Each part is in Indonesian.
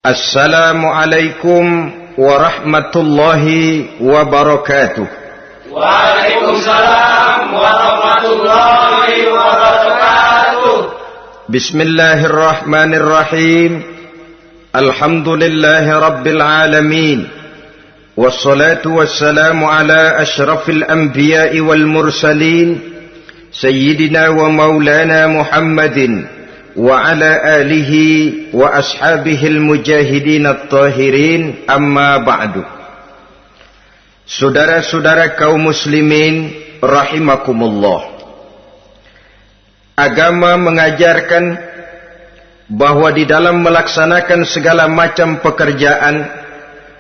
Assalamualaikum warahmatullahi wabarakatuh. Waalaikumsalam warahmatullahi wabarakatuh. Bismillahirrahmanirrahim. Alhamdulillahi rabbil alamin. Wassalatu wassalamu ala ashrafil anbiya'i wal mursalin, Sayyidina wa maulana Muhammadin wa ala alihi wa ashabihil mujahidin at-tahirin, amma ba'du. Saudara-saudara kaum muslimin rahimakumullah, agama mengajarkan bahwa di dalam melaksanakan segala macam pekerjaan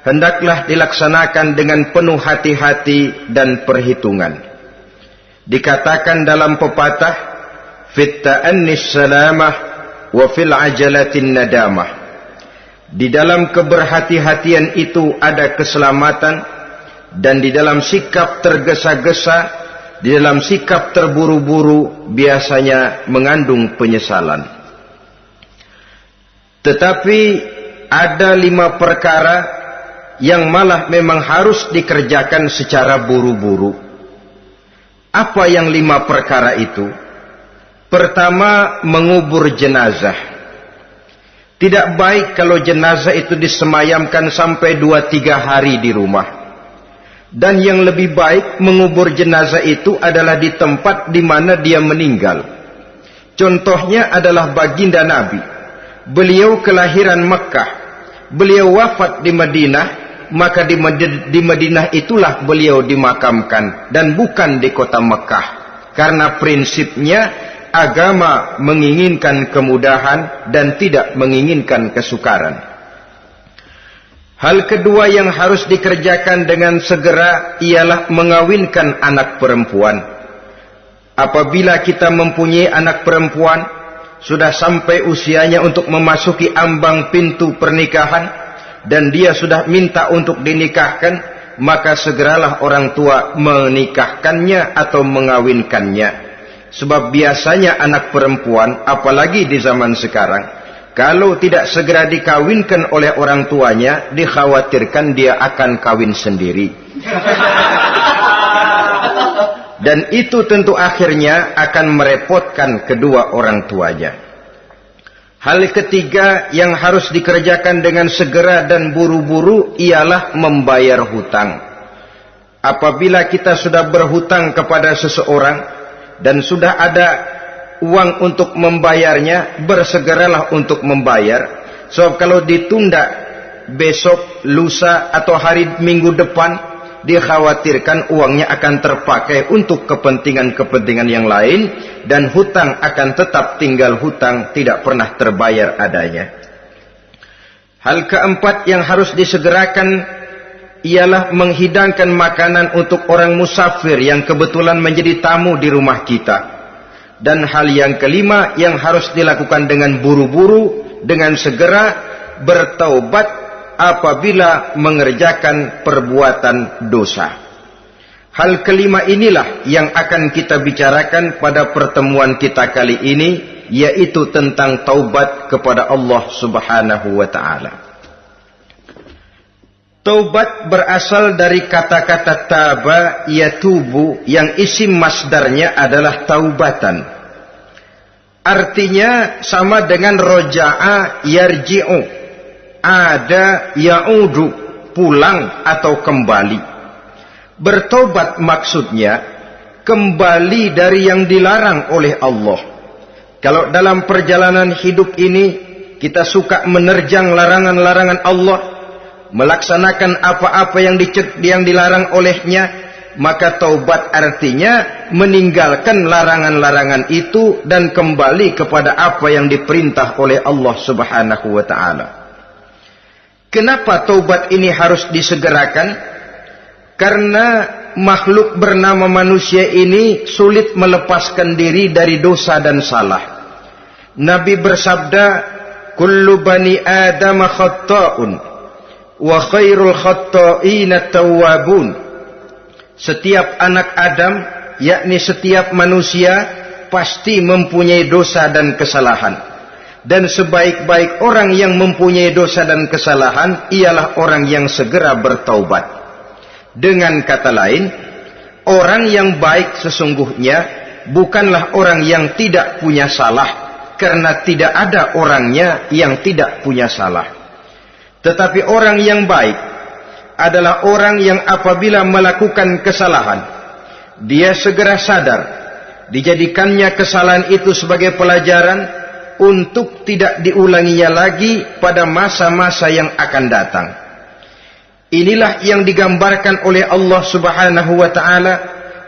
hendaklah dilaksanakan dengan penuh hati-hati dan perhitungan. Dikatakan dalam pepatah, fit ta'annis salamah wa fil ajalatin nadamah. Di dalam keberhati-hatian itu ada keselamatan, dan di dalam sikap tergesa-gesa, di dalam sikap terburu-buru biasanya mengandung penyesalan. Tetapi ada 5 perkara yang malah memang harus dikerjakan secara buru-buru. Apa yang 5 perkara itu? Pertama, mengubur jenazah. Tidak baik kalau jenazah itu disemayamkan sampai 2-3 hari di rumah. Dan yang lebih baik mengubur jenazah itu adalah di tempat di mana dia meninggal. Contohnya adalah baginda Nabi. Beliau kelahiran Mekah. Beliau wafat di Madinah, maka di Madinah itulah beliau dimakamkan dan bukan di kota Mekah. Karena prinsipnya agama menginginkan kemudahan dan tidak menginginkan kesukaran. Hal kedua yang harus dikerjakan dengan segera ialah mengawinkan anak perempuan. Apabila kita mempunyai anak perempuan, sudah sampai usianya untuk memasuki ambang pintu pernikahan, dan dia sudah minta untuk dinikahkan, maka segeralah orang tua menikahkannya atau mengawinkannya. Sebab biasanya anak perempuan, apalagi di zaman sekarang, kalau tidak segera dikawinkan oleh orang tuanya, dikhawatirkan dia akan kawin sendiri. Dan itu tentu akhirnya akan merepotkan kedua orang tuanya. Hal ketiga yang harus dikerjakan dengan segera dan buru-buru ialah membayar hutang. Apabila kita sudah berhutang kepada seseorang dan sudah ada uang untuk membayarnya, bersegeralah untuk membayar. Sebab kalau ditunda besok, lusa, atau hari minggu depan, dikhawatirkan uangnya akan terpakai untuk kepentingan-kepentingan yang lain, dan hutang akan tetap tinggal hutang, tidak pernah terbayar adanya. Hal keempat yang harus disegerakan ialah menghidangkan makanan untuk orang musafir yang kebetulan menjadi tamu di rumah kita. Dan hal yang kelima yang harus dilakukan dengan buru-buru, dengan segera, bertaubat apabila mengerjakan perbuatan dosa. Hal kelima inilah yang akan kita bicarakan pada pertemuan kita kali ini, yaitu tentang taubat kepada Allah Subhanahu wa ta'ala. Taubat berasal dari kata-kata taba yatubu, yang isim masdarnya adalah taubatan. Artinya sama dengan roja'a yarji'u, ada ya'udu, pulang atau kembali. Bertobat maksudnya kembali dari yang dilarang oleh Allah. Kalau dalam perjalanan hidup ini kita suka menerjang larangan-larangan Allah, melaksanakan apa-apa yang dilarang olehnya, maka taubat artinya meninggalkan larangan-larangan itu dan kembali kepada apa yang diperintah oleh Allah Subhanahu wa ta'ala. Kenapa taubat ini harus disegerakan? Karena makhluk bernama manusia ini sulit melepaskan diri dari dosa dan salah. Nabi bersabda, kullu bani Adam khatta'un wa khairul khatta'ina tawwabun. Setiap anak Adam, yakni setiap manusia, pasti mempunyai dosa dan kesalahan. Dan sebaik-baik orang yang mempunyai dosa dan kesalahan ialah orang yang segera bertaubat. Dengan kata lain, orang yang baik sesungguhnya bukanlah orang yang tidak punya salah, karena tidak ada orangnya yang tidak punya salah. Tetapi orang yang baik adalah orang yang apabila melakukan kesalahan, dia segera sadar, dijadikannya kesalahan itu sebagai pelajaran untuk tidak diulanginya lagi pada masa-masa yang akan datang. Inilah yang digambarkan oleh Allah Subhanahu wa taala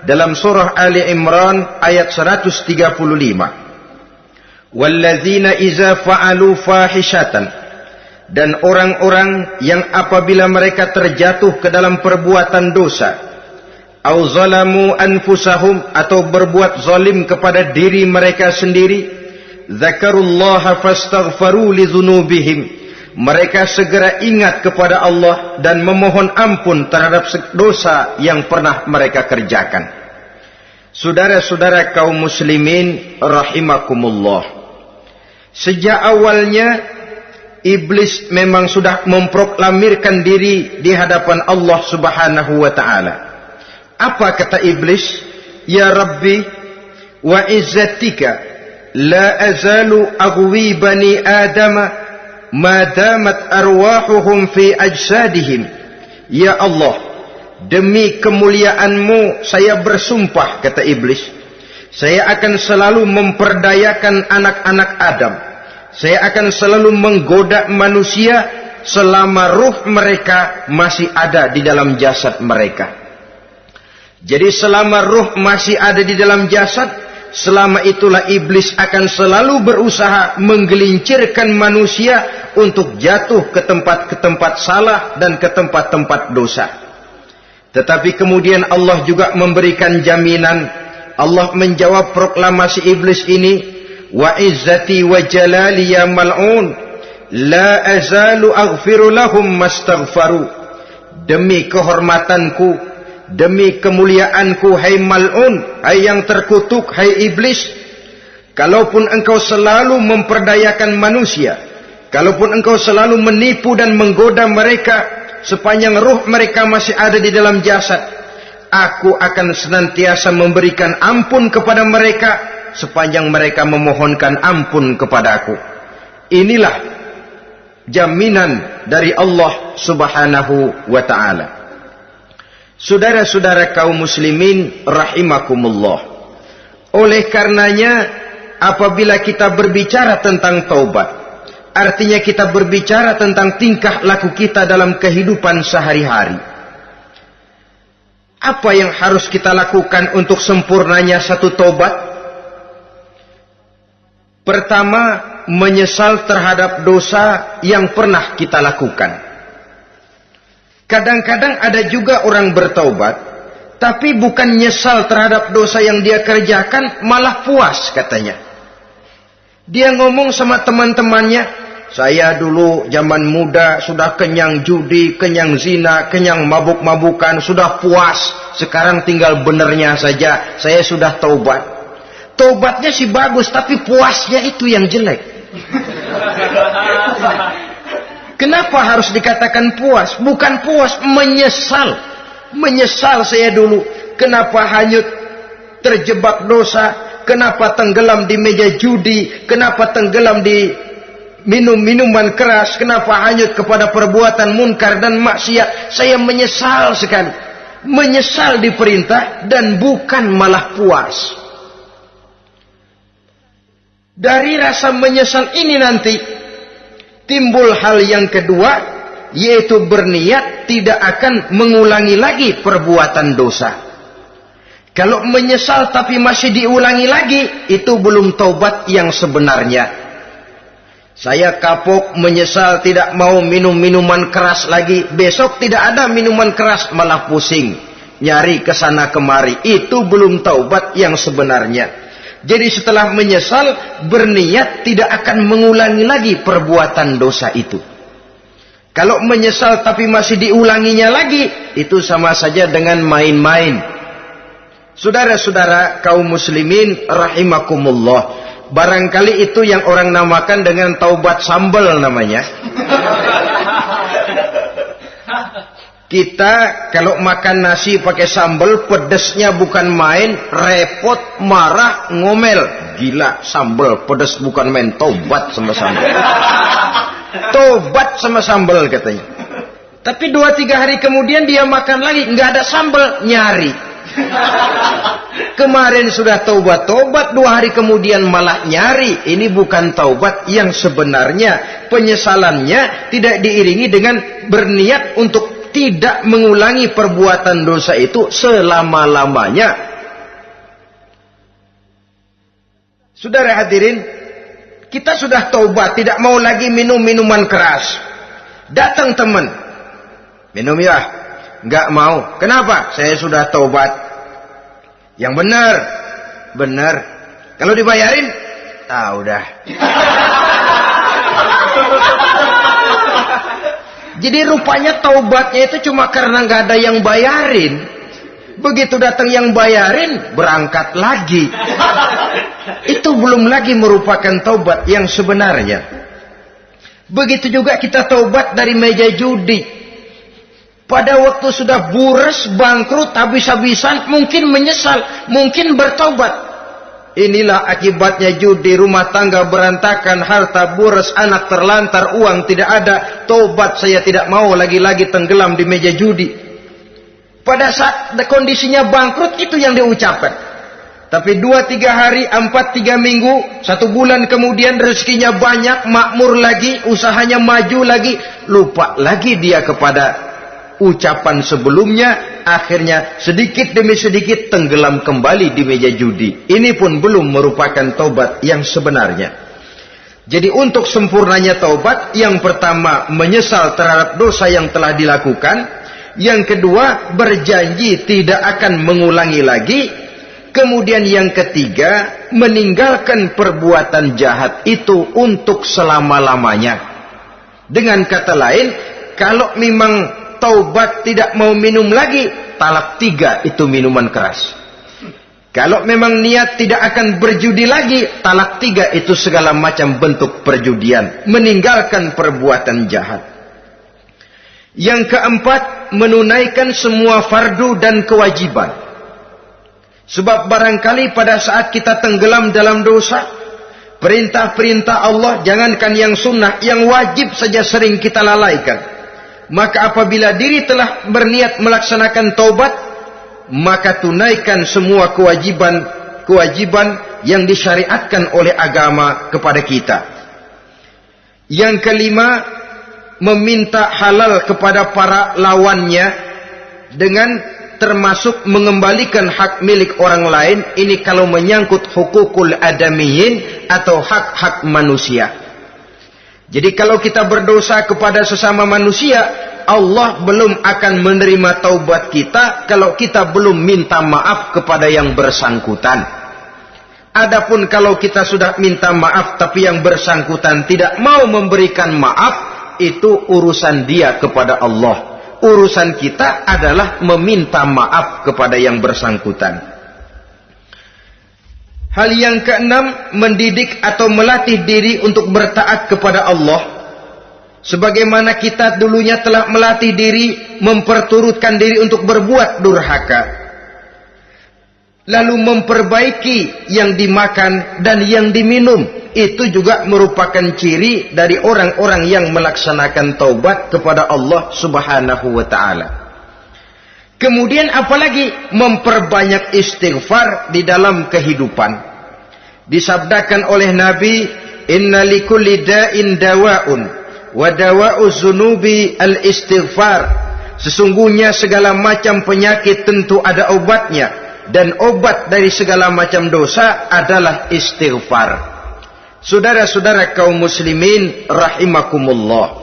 dalam surah Ali Imran ayat 135. Walladzina iza fa'alu fahishatan, dan orang-orang yang apabila mereka terjatuh ke dalam perbuatan dosa, au zalamu anfusahum, atau berbuat zalim kepada diri mereka sendiri, zakarullaha fastaghfaru lidzunubihim, mereka segera ingat kepada Allah dan memohon ampun terhadap dosa yang pernah mereka kerjakan. Saudara-saudara kaum muslimin rahimakumullah, sejak awalnya iblis memang sudah memproklamirkan diri di hadapan Allah Subhanahu wa taala. Apa kata iblis? Ya Rabbi wa izzatika la azalu aghwi bani adama ma damat arwahuhum fi ajsadihim. Ya Allah, demi kemuliaan-Mu saya bersumpah, kata iblis, saya akan selalu memperdayakan anak-anak Adam, saya akan selalu menggoda manusia selama ruh mereka masih ada di dalam jasad mereka. Jadi selama ruh masih ada di dalam jasad, selama itulah iblis akan selalu berusaha menggelincirkan manusia untuk jatuh ke tempat-tempat salah dan ke tempat-tempat dosa. Tetapi kemudian Allah juga memberikan jaminan. Allah menjawab proklamasi iblis ini, wa izzati wa jalali ya mal'un la azalu aghfiru lahum mastaghfaru. Demi kehormatanku, demi kemuliaanku, hai mal'un, hai yang terkutuk, hai iblis, kalaupun engkau selalu memperdayakan manusia, kalaupun engkau selalu menipu dan menggoda mereka sepanjang ruh mereka masih ada di dalam jasad, aku akan senantiasa memberikan ampun kepada mereka sepanjang mereka memohonkan ampun kepadaku. Inilah jaminan dari Allah Subhanahu wa ta'ala. Saudara-saudara kaum muslimin rahimakumullah, oleh karenanya apabila kita berbicara tentang taubat, artinya kita berbicara tentang tingkah laku kita dalam kehidupan sehari-hari. Apa yang harus kita lakukan untuk sempurnanya satu taubat? Pertama, menyesal terhadap dosa yang pernah kita lakukan. Kadang-kadang ada juga orang bertaubat, tapi bukan nyesal terhadap dosa yang dia kerjakan, malah puas katanya. Dia ngomong sama teman-temannya, saya dulu zaman muda sudah kenyang judi, kenyang zina, kenyang mabuk-mabukan, sudah puas. Sekarang tinggal benernya saja, saya sudah taubat. Taubatnya sih bagus, tapi puasnya itu yang jelek. Kenapa harus dikatakan puas? Bukan puas, menyesal. Menyesal saya dulu. Kenapa hanyut terjebak dosa? Kenapa tenggelam di meja judi? Kenapa tenggelam di minum-minuman keras? Kenapa hanyut kepada perbuatan munkar dan maksiat? Saya menyesal sekali. Menyesal diperintah dan bukan malah puas. Dari rasa menyesal ini nanti timbul hal yang kedua, yaitu berniat tidak akan mengulangi lagi perbuatan dosa. Kalau menyesal tapi masih diulangi lagi, itu belum taubat yang sebenarnya. Saya kapok, menyesal, tidak mau minum minuman keras lagi. Besok tidak ada minuman keras, malah pusing, nyari kesana kemari. Itu belum taubat yang sebenarnya. Jadi setelah menyesal, berniat tidak akan mengulangi lagi perbuatan dosa itu. Kalau menyesal tapi masih diulanginya lagi, itu sama saja dengan main-main. Saudara-saudara kaum muslimin rahimakumullah, Barangkali itu yang orang namakan dengan taubat sambal namanya. Kita kalau makan nasi pakai sambal, pedesnya bukan main, repot, marah, ngomel. Gila, sambal pedes bukan main, taubat sama sambal. Taubat sama sambal katanya. Tapi 2-3 hari kemudian dia makan lagi, nggak ada sambal, nyari. Kemarin sudah taubat, 2 hari kemudian malah nyari. Ini bukan taubat yang sebenarnya. Penyesalannya tidak diiringi dengan berniat untuk tidak mengulangi perbuatan dosa itu selama-lamanya. Saudara hadirin, kita sudah taubat, tidak mau lagi minum minuman keras. Datang teman, minum ya, nggak mau. Kenapa? Saya sudah taubat. Yang benar, benar. Kalau dibayarin, udah. Jadi rupanya taubatnya itu cuma karena nggak ada yang bayarin. Begitu datang yang bayarin, berangkat lagi. Itu belum lagi merupakan taubat yang sebenarnya. Begitu juga kita taubat dari meja judi. Pada waktu sudah bures, bangkrut, habis-habisan, mungkin menyesal, mungkin bertobat. Inilah akibatnya judi, rumah tangga berantakan, harta bures, anak terlantar, uang tidak ada. Tobat, saya tidak mau lagi-lagi tenggelam di meja judi. Pada saat kondisinya bangkrut, itu yang diucapkan. Tapi 2-3 hari, 4-3 minggu, 1 bulan kemudian rezekinya banyak, makmur lagi, usahanya maju lagi, lupa lagi dia kepada ucapan sebelumnya, akhirnya sedikit demi sedikit tenggelam kembali di meja judi. Ini pun belum merupakan taubat yang sebenarnya. Jadi untuk sempurnanya taubat, yang pertama menyesal terhadap dosa yang telah dilakukan, yang kedua berjanji tidak akan mengulangi lagi, kemudian yang ketiga meninggalkan perbuatan jahat itu untuk selama-lamanya. Dengan kata lain, kalau memang taubat tidak mau minum lagi, talak 3 itu minuman keras. Kalau memang niat tidak akan berjudi lagi, talak 3 itu segala macam bentuk perjudian, meninggalkan perbuatan jahat. Yang keempat, menunaikan semua fardu dan kewajiban. Sebab barangkali pada saat kita tenggelam dalam dosa, perintah-perintah Allah, jangankan yang sunnah, yang wajib saja sering kita lalaikan. Maka apabila diri telah berniat melaksanakan taubat, maka tunaikan semua kewajiban yang disyariatkan oleh agama kepada kita. Yang kelima, meminta halal kepada para lawannya dengan termasuk mengembalikan hak milik orang lain. Ini kalau menyangkut hukukul adamiyin atau hak-hak manusia. Jadi kalau kita berdosa kepada sesama manusia, Allah belum akan menerima taubat kita kalau kita belum minta maaf kepada yang bersangkutan. Adapun kalau kita sudah minta maaf tapi yang bersangkutan tidak mau memberikan maaf, itu urusan dia kepada Allah. Urusan kita adalah meminta maaf kepada yang bersangkutan. Hal yang keenam, mendidik atau melatih diri untuk bertaat kepada Allah. Sebagaimana kita dulunya telah melatih diri, memperturutkan diri untuk berbuat durhaka. Lalu memperbaiki yang dimakan dan yang diminum. Itu juga merupakan ciri dari orang-orang yang melaksanakan taubat kepada Allah Subhanahu wa ta'ala. Kemudian apalagi memperbanyak istighfar di dalam kehidupan. Disabdakan oleh Nabi, inna likulli da'in dawa'un wa dawa'u zunubi al-istighfar. Sesungguhnya segala macam penyakit tentu ada obatnya, dan obat dari segala macam dosa adalah istighfar. Saudara-saudara kaum muslimin rahimakumullah.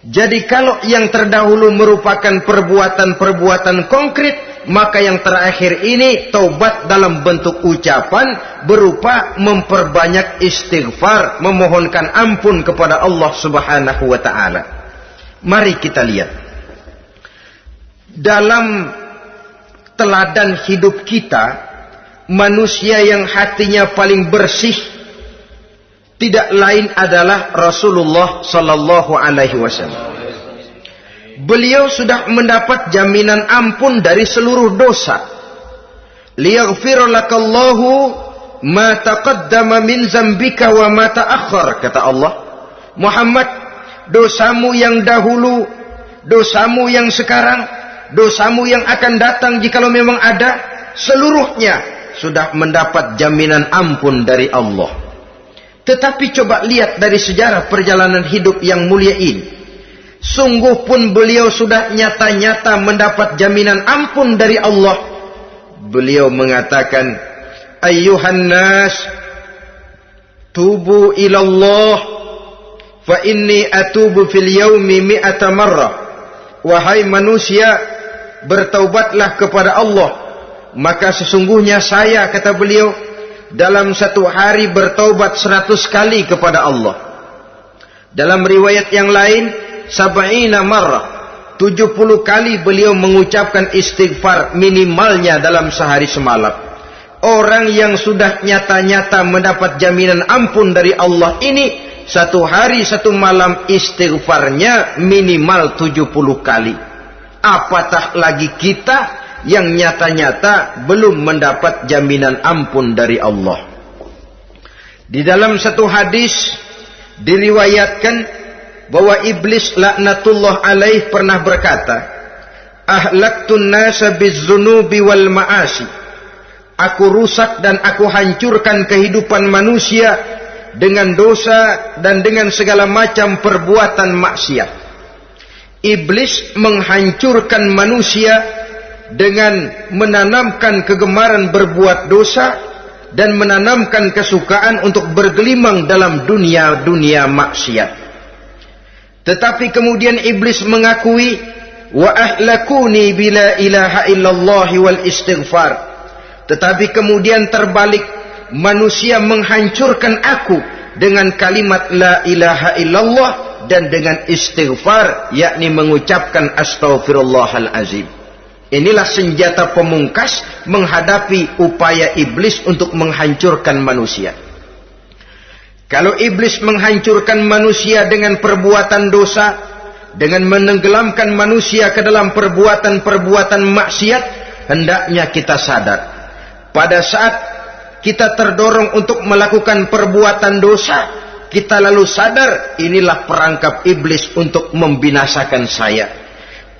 Jadi kalau yang terdahulu merupakan perbuatan-perbuatan konkret, maka yang terakhir ini taubat dalam bentuk ucapan berupa memperbanyak istighfar, memohonkan ampun kepada Allah Subhanahu wa ta'ala. Mari kita lihat dalam teladan hidup kita, manusia yang hatinya paling bersih tidak lain adalah Rasulullah sallallahu alaihi wasallam. Beliau sudah mendapat jaminan ampun dari seluruh dosa. Liyaghfir lakallahu ma taqaddama min zambika wa ma ta'akhkhar, kata Allah. Muhammad, dosamu yang dahulu, dosamu yang sekarang, dosamu yang akan datang jikalau memang ada, seluruhnya sudah mendapat jaminan ampun dari Allah. Tetapi coba lihat dari sejarah perjalanan hidup yang mulia ini. Sungguh pun beliau sudah nyata-nyata mendapat jaminan ampun dari Allah. Beliau mengatakan, ayyuhan nas, tubu ilallah, fa inni atubu fil yaumi mi'ata marrah. Wahai manusia, bertaubatlah kepada Allah. Maka sesungguhnya saya, kata beliau, dalam satu hari bertaubat 100 kali kepada Allah. Dalam riwayat yang lain, sab'ina marrah, 70 kali beliau mengucapkan istighfar minimalnya dalam sehari semalam. Orang yang sudah nyata-nyata mendapat jaminan ampun dari Allah ini, satu hari satu malam istighfarnya minimal 70 kali. Apatah lagi kita yang nyata-nyata belum mendapat jaminan ampun dari Allah. Di dalam satu hadis diriwayatkan bahwa iblis laknatullah alaih pernah berkata, ahlaktun nasa bizzunubi wal ma'asi. Aku rusak dan aku hancurkan kehidupan manusia dengan dosa dan dengan segala macam perbuatan maksiat. Iblis menghancurkan manusia dengan menanamkan kegemaran berbuat dosa dan menanamkan kesukaan untuk bergelimang dalam dunia maksiat. Tetapi kemudian iblis mengakui, wa ahlakuni bila ilaha illallah wal istighfar. Tetapi kemudian terbalik, manusia menghancurkan aku dengan kalimat la ilaha illallah dan dengan istighfar, yakni mengucapkan astaghfirullahal azim. Inilah senjata pemungkas menghadapi upaya iblis untuk menghancurkan manusia. Kalau iblis menghancurkan manusia dengan perbuatan dosa, dengan menenggelamkan manusia ke dalam perbuatan-perbuatan maksiat, hendaknya kita sadar. Pada saat kita terdorong untuk melakukan perbuatan dosa, kita lalu sadar inilah perangkap iblis untuk membinasakan saya.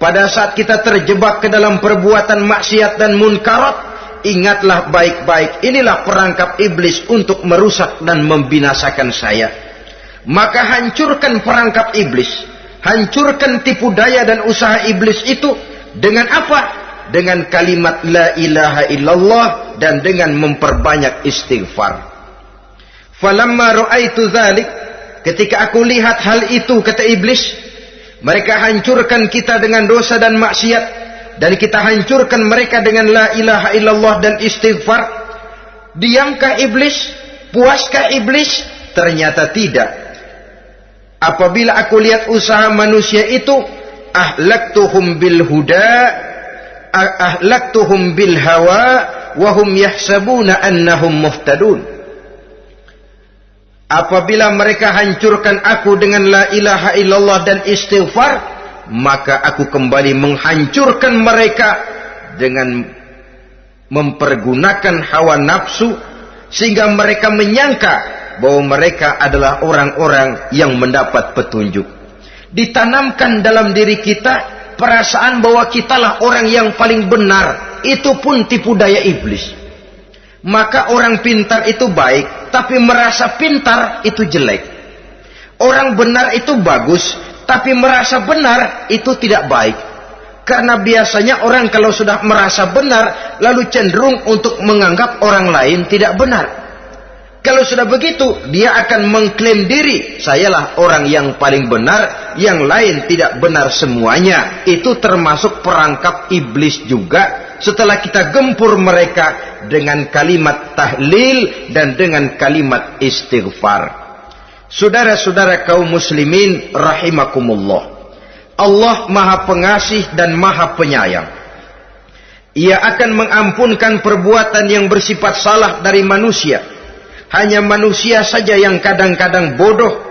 Pada saat kita terjebak ke dalam perbuatan maksiat dan munkarat, ingatlah baik-baik, inilah perangkap iblis untuk merusak dan membinasakan saya. Maka hancurkan perangkap iblis, hancurkan tipu daya dan usaha iblis itu dengan apa? Dengan kalimat la ilaha illallah dan dengan memperbanyak istighfar. Falamma ra'aitu dzalik, ketika aku lihat hal itu, kata iblis, mereka hancurkan kita dengan dosa dan maksiat, dan kita hancurkan mereka dengan la ilaha illallah dan istighfar. Diamkah iblis? Puaskah iblis? Ternyata tidak. Apabila aku lihat usaha manusia itu, ahlaktuhum bil huda, ahlaktuhum bil hawa, wahum yahsabuna annahum muhtadun. Apabila mereka hancurkan aku dengan la ilaha illallah dan istighfar, maka aku kembali menghancurkan mereka dengan mempergunakan hawa nafsu, sehingga mereka menyangka bahwa mereka adalah orang-orang yang mendapat petunjuk. Ditanamkan dalam diri kita perasaan bahwa kitalah orang yang paling benar, itu pun tipu daya iblis. Maka orang pintar itu baik, tapi merasa pintar itu jelek. Orang benar itu bagus, tapi merasa benar itu tidak baik. Karena biasanya orang kalau sudah merasa benar, lalu cenderung untuk menganggap orang lain tidak benar. Kalau sudah begitu, dia akan mengklaim diri, sayalah orang yang paling benar, yang lain tidak benar semuanya. Itu termasuk perangkap iblis juga, setelah kita gempur mereka dengan kalimat tahlil dan dengan kalimat istighfar. Saudara-saudara kaum muslimin rahimakumullah, Allah Maha Pengasih dan Maha Penyayang. Ia akan mengampunkan perbuatan yang bersifat salah dari manusia, Hanya manusia saja yang kadang-kadang bodoh,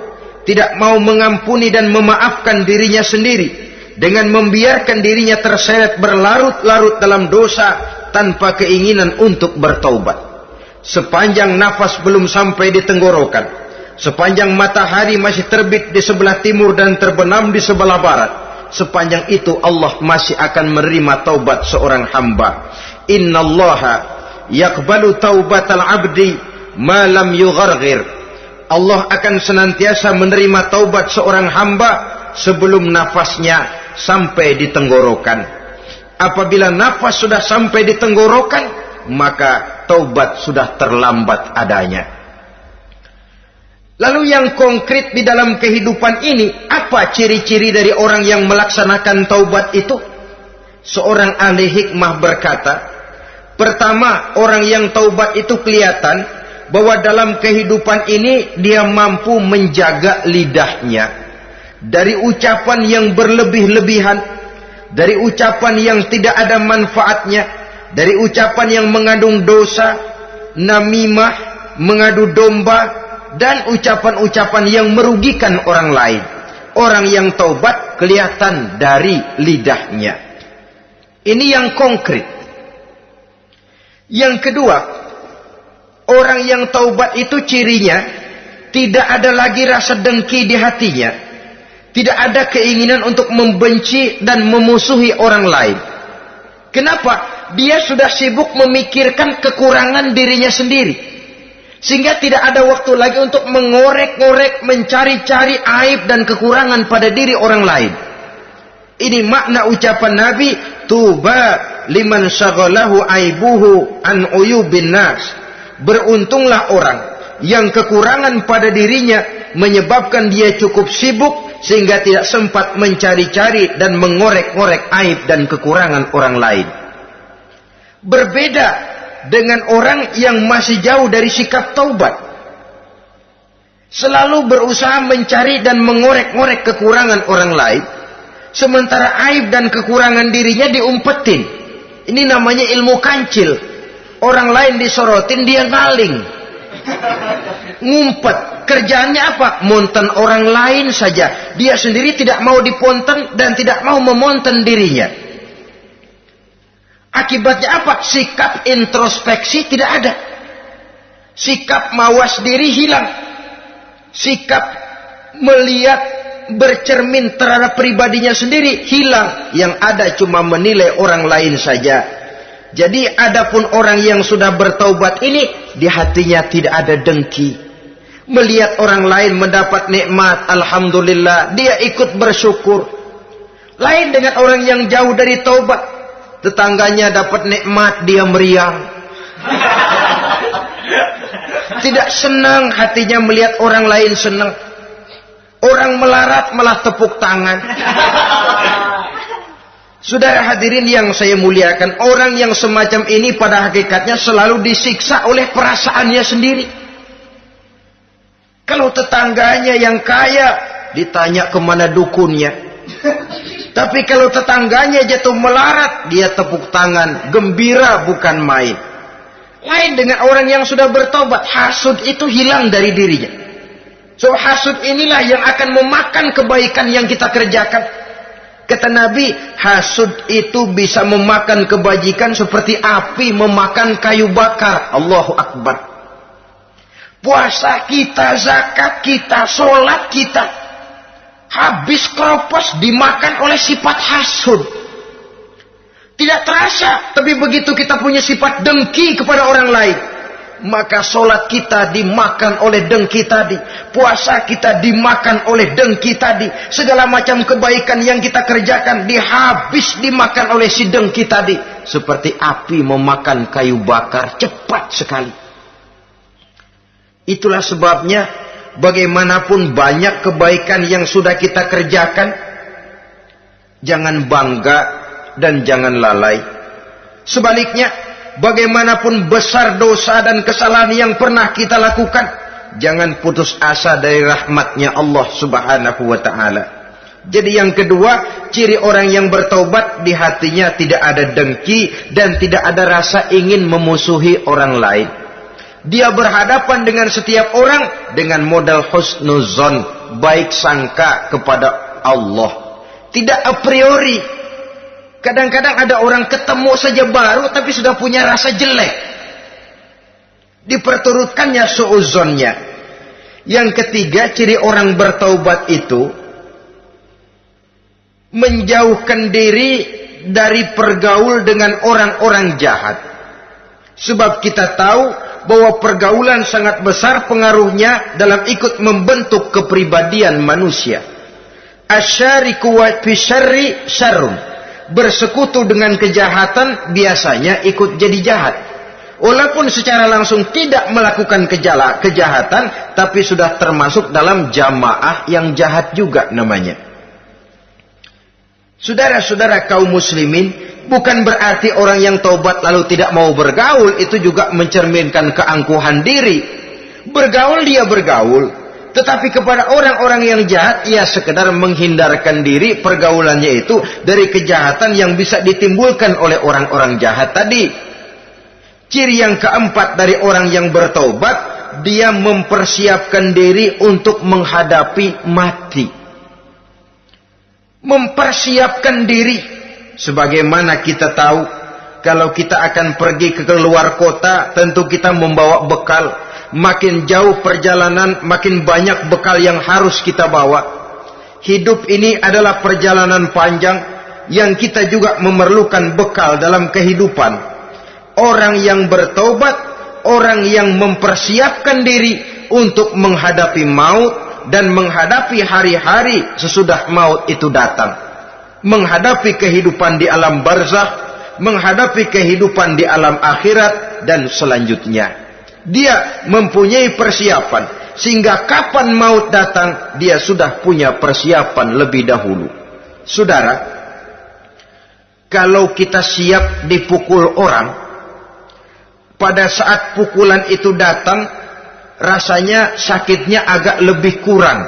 tidak mau mengampuni dan memaafkan dirinya sendiri, dengan membiarkan dirinya terseret berlarut-larut dalam dosa tanpa keinginan untuk bertaubat. Sepanjang nafas belum sampai di tenggorokan, sepanjang matahari masih terbit di sebelah timur dan terbenam di sebelah barat, sepanjang itu Allah masih akan menerima taubat seorang hamba. Innallaha yaqbalu taubatal abdi ma lam yugharghir. Allah akan senantiasa menerima taubat seorang hamba sebelum nafasnya sampai di tenggorokan. Apabila nafas sudah sampai di tenggorokan, maka taubat sudah terlambat adanya. Lalu yang konkret di dalam kehidupan ini, apa ciri-ciri dari orang yang melaksanakan taubat itu? Seorang ahli hikmah berkata, pertama, orang yang taubat itu kelihatan bahwa dalam kehidupan ini dia mampu menjaga lidahnya dari ucapan yang berlebih-lebihan, dari ucapan yang tidak ada manfaatnya, dari ucapan yang mengandung dosa, namimah, mengadu domba, dan ucapan-ucapan yang merugikan orang lain. Orang yang taubat kelihatan dari lidahnya. Ini yang konkret. Yang kedua, orang yang taubat itu cirinya tidak ada lagi rasa dengki di hatinya, tidak ada keinginan untuk membenci dan memusuhi orang lain. Kenapa? Dia sudah sibuk memikirkan kekurangan dirinya sendiri, sehingga tidak ada waktu lagi untuk mengorek-ngorek, mencari-cari aib dan kekurangan pada diri orang lain. Ini makna ucapan Nabi, tuba liman syaghalahu aibuhu an uyubin nas. Beruntunglah orang yang kekurangan pada dirinya menyebabkan dia cukup sibuk sehingga tidak sempat mencari-cari dan mengorek-ngorek aib dan kekurangan orang lain. Berbeda dengan orang yang masih jauh dari sikap taubat, selalu berusaha mencari dan mengorek-ngorek kekurangan orang lain, sementara aib dan kekurangan dirinya diumpetin. Ini namanya ilmu kancil. Orang lain disorotin, dia ngaling, ngumpet. Kerjaannya apa? Monten orang lain saja. Dia sendiri tidak mau diponten dan tidak mau memonten dirinya. Akibatnya apa? Sikap introspeksi tidak ada. Sikap mawas diri hilang. Sikap melihat, bercermin terhadap pribadinya sendiri hilang. Yang ada cuma menilai orang lain saja. Jadi adapun orang yang sudah bertaubat ini, di hatinya tidak ada dengki. Melihat orang lain mendapat nikmat, alhamdulillah, dia ikut bersyukur. Lain dengan orang yang jauh dari taubat. Tetangganya dapat nikmat, dia meriang. Tidak senang hatinya melihat orang lain senang. Orang melarat malah tepuk tangan. Saudara hadirin yang saya muliakan, orang yang semacam ini pada hakikatnya selalu disiksa oleh perasaannya sendiri. Kalau tetangganya yang kaya, ditanya kemana dukunnya. Tapi kalau tetangganya jatuh melarat, dia tepuk tangan, gembira bukan main. Lain dengan orang yang sudah bertobat, hasud itu hilang dari dirinya. So hasud inilah yang akan memakan kebaikan yang kita kerjakan. Kata Nabi, hasud itu bisa memakan kebajikan seperti api memakan kayu bakar. Allahu Akbar. Puasa kita, zakat kita, sholat kita, habis keropos dimakan oleh sifat hasud. Tidak terasa, tapi begitu kita punya sifat dengki kepada orang lain, maka sholat kita dimakan oleh dengki tadi, puasa kita dimakan oleh dengki tadi, segala macam kebaikan yang kita kerjakan dimakan oleh si dengki tadi, seperti api memakan kayu bakar, cepat sekali. Itulah sebabnya bagaimanapun banyak kebaikan yang sudah kita kerjakan, jangan bangga dan jangan lalai. Sebaliknya, bagaimanapun besar dosa dan kesalahan yang pernah kita lakukan, jangan putus asa dari rahmatnya Allah Subhanahu wa ta'ala. Jadi yang kedua, ciri orang yang bertaubat, di hatinya tidak ada dengki dan tidak ada rasa ingin memusuhi orang lain. Dia berhadapan dengan setiap orang dengan modal husnuzon, baik sangka kepada Allah. Tidak a priori. Kadang-kadang ada orang ketemu saja baru tapi sudah punya rasa jelek. Diperturutkannya suuzonnya. Yang ketiga, ciri orang bertaubat itu menjauhkan diri dari pergaul dengan orang-orang jahat. Sebab kita tahu bahwa pergaulan sangat besar pengaruhnya dalam ikut membentuk kepribadian manusia. Asyariku wa fi syarri syarrun. Bersekutu dengan kejahatan biasanya ikut jadi jahat. Walaupun secara langsung tidak melakukan kejahatan, tapi sudah termasuk dalam jamaah yang jahat juga namanya. Saudara-saudara kaum muslimin, bukan berarti orang yang taubat lalu tidak mau bergaul itu juga mencerminkan keangkuhan diri. Bergaul dia bergaul, tetapi kepada orang-orang yang jahat ia sekedar menghindarkan diri pergaulannya itu dari kejahatan yang bisa ditimbulkan oleh orang-orang jahat tadi. Ciri yang keempat dari orang yang bertaubat, dia mempersiapkan diri untuk menghadapi mati. Mempersiapkan diri. Sebagaimana kita tahu, kalau kita akan pergi ke luar kota, tentu kita membawa bekal. Makin jauh perjalanan, makin banyak bekal yang harus kita bawa. Hidup ini adalah perjalanan panjang yang kita juga memerlukan bekal dalam kehidupan. Orang yang bertaubat, orang yang mempersiapkan diri untuk menghadapi maut dan menghadapi hari-hari sesudah maut itu datang. Menghadapi kehidupan di alam barzakh, menghadapi kehidupan di alam akhirat dan selanjutnya. Dia mempunyai persiapan sehingga kapan maut datang dia sudah punya persiapan lebih dahulu. Saudara, kalau kita siap dipukul orang, pada saat pukulan itu datang rasanya sakitnya agak lebih kurang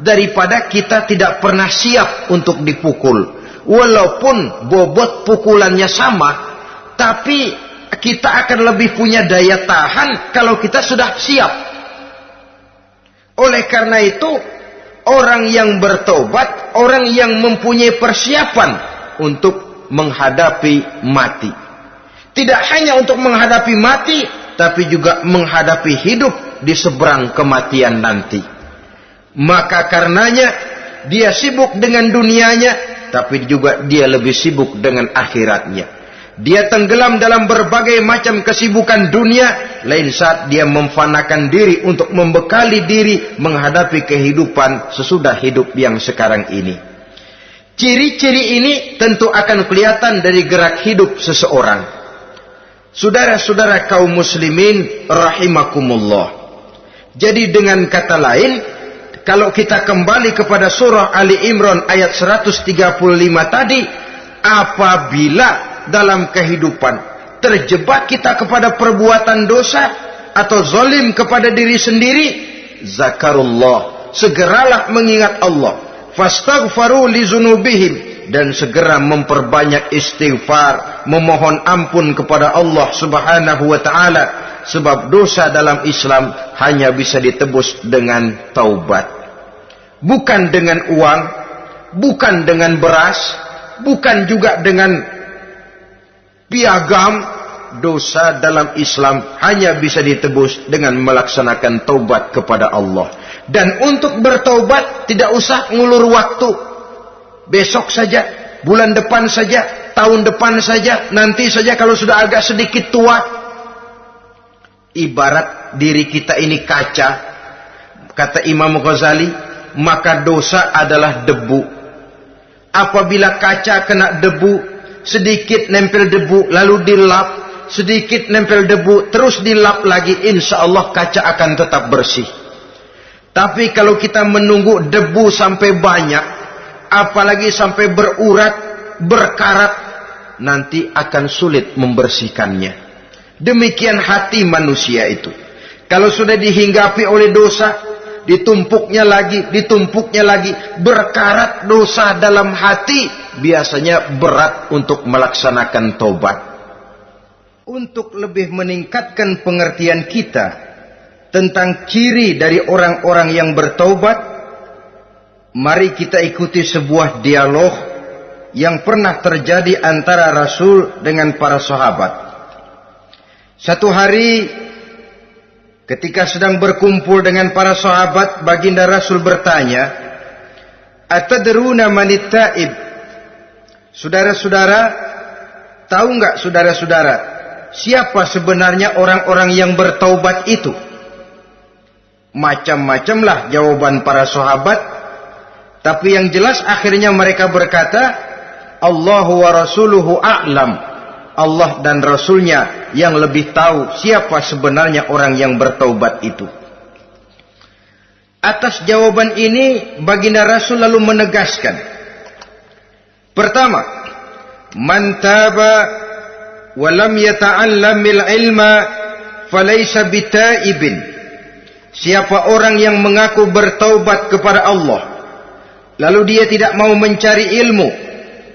daripada kita tidak pernah siap untuk dipukul. Walaupun bobot pukulannya sama, tapi kita akan lebih punya daya tahan kalau kita sudah siap. Oleh karena itu, orang yang bertobat, orang yang mempunyai persiapan untuk menghadapi mati. Tidak hanya untuk menghadapi mati, tapi juga menghadapi hidup di seberang kematian nanti. Maka karenanya dia sibuk dengan dunianya, tapi juga dia lebih sibuk dengan akhiratnya. Dia tenggelam dalam berbagai macam kesibukan dunia, lain saat dia memfanakan diri untuk membekali diri menghadapi kehidupan sesudah hidup yang sekarang ini. Ciri-ciri ini tentu akan kelihatan dari gerak hidup seseorang. Saudara-saudara kaum muslimin rahimakumullah. Jadi dengan kata lain, kalau kita kembali kepada surah Ali Imran ayat 135 tadi, apabila dalam kehidupan terjebak kita kepada perbuatan dosa atau zalim kepada diri sendiri, zakarullah, segeralah mengingat Allah, fastaghfaru li dzunubihim, dan segera memperbanyak istighfar, memohon ampun kepada Allah Subhanahu wa taala, sebab dosa dalam Islam hanya bisa ditebus dengan taubat. Bukan dengan uang, bukan dengan beras, bukan juga dengan piagam. Dosa dalam Islam hanya bisa ditebus dengan melaksanakan taubat kepada Allah. Dan untuk bertaubat tidak usah ngulur waktu. Besok saja, bulan depan saja, tahun depan saja, nanti saja kalau sudah agak sedikit tua. Ibarat diri kita ini kaca, kata Imam Ghazali, maka dosa adalah debu. Apabila kaca kena debu, sedikit nempel debu, lalu dilap, sedikit nempel debu, terus dilap lagi, insya Allah kaca akan tetap bersih. Tapi kalau kita menunggu debu sampai banyak, apalagi sampai berurat, berkarat, nanti akan sulit membersihkannya. Demikian hati manusia itu. Kalau sudah dihinggapi oleh dosa, ditumpuknya lagi, berkarat dosa dalam hati, biasanya berat untuk melaksanakan taubat. untuk lebih meningkatkan pengertian kita tentang ciri dari orang-orang yang bertaubat, mari kita ikuti sebuah dialog yang pernah terjadi antara Rasul dengan para sahabat. Satu hari ketika sedang berkumpul dengan para sahabat, baginda Rasul bertanya, "Atadruna manit taib?" Saudara-saudara, tahu enggak saudara-saudara, siapa sebenarnya orang-orang yang bertaubat itu? Macam-macamlah jawaban para sahabat, tapi yang jelas akhirnya mereka berkata, Allahu wa rasuluhu a'lam. Allah dan Rasulnya yang lebih tahu siapa sebenarnya orang yang bertaubat itu. Atas jawaban ini, baginda Rasul lalu menegaskan, pertama, man taba wa lam yata'allamil ilma falaysa bitaibin. Siapa orang yang mengaku bertaubat kepada Allah, lalu dia tidak mau mencari ilmu,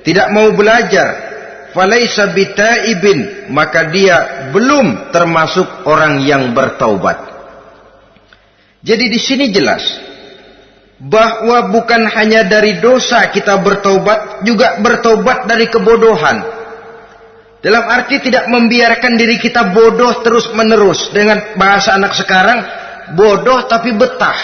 tidak mau belajar, falaysa bitaibin, maka dia belum termasuk orang yang bertaubat. Jadi di sini jelas bahwa bukan hanya dari dosa kita bertaubat, juga bertaubat dari kebodohan. Dalam arti tidak membiarkan diri kita bodoh terus menerus. Dengan bahasa anak sekarang, bodoh tapi betah.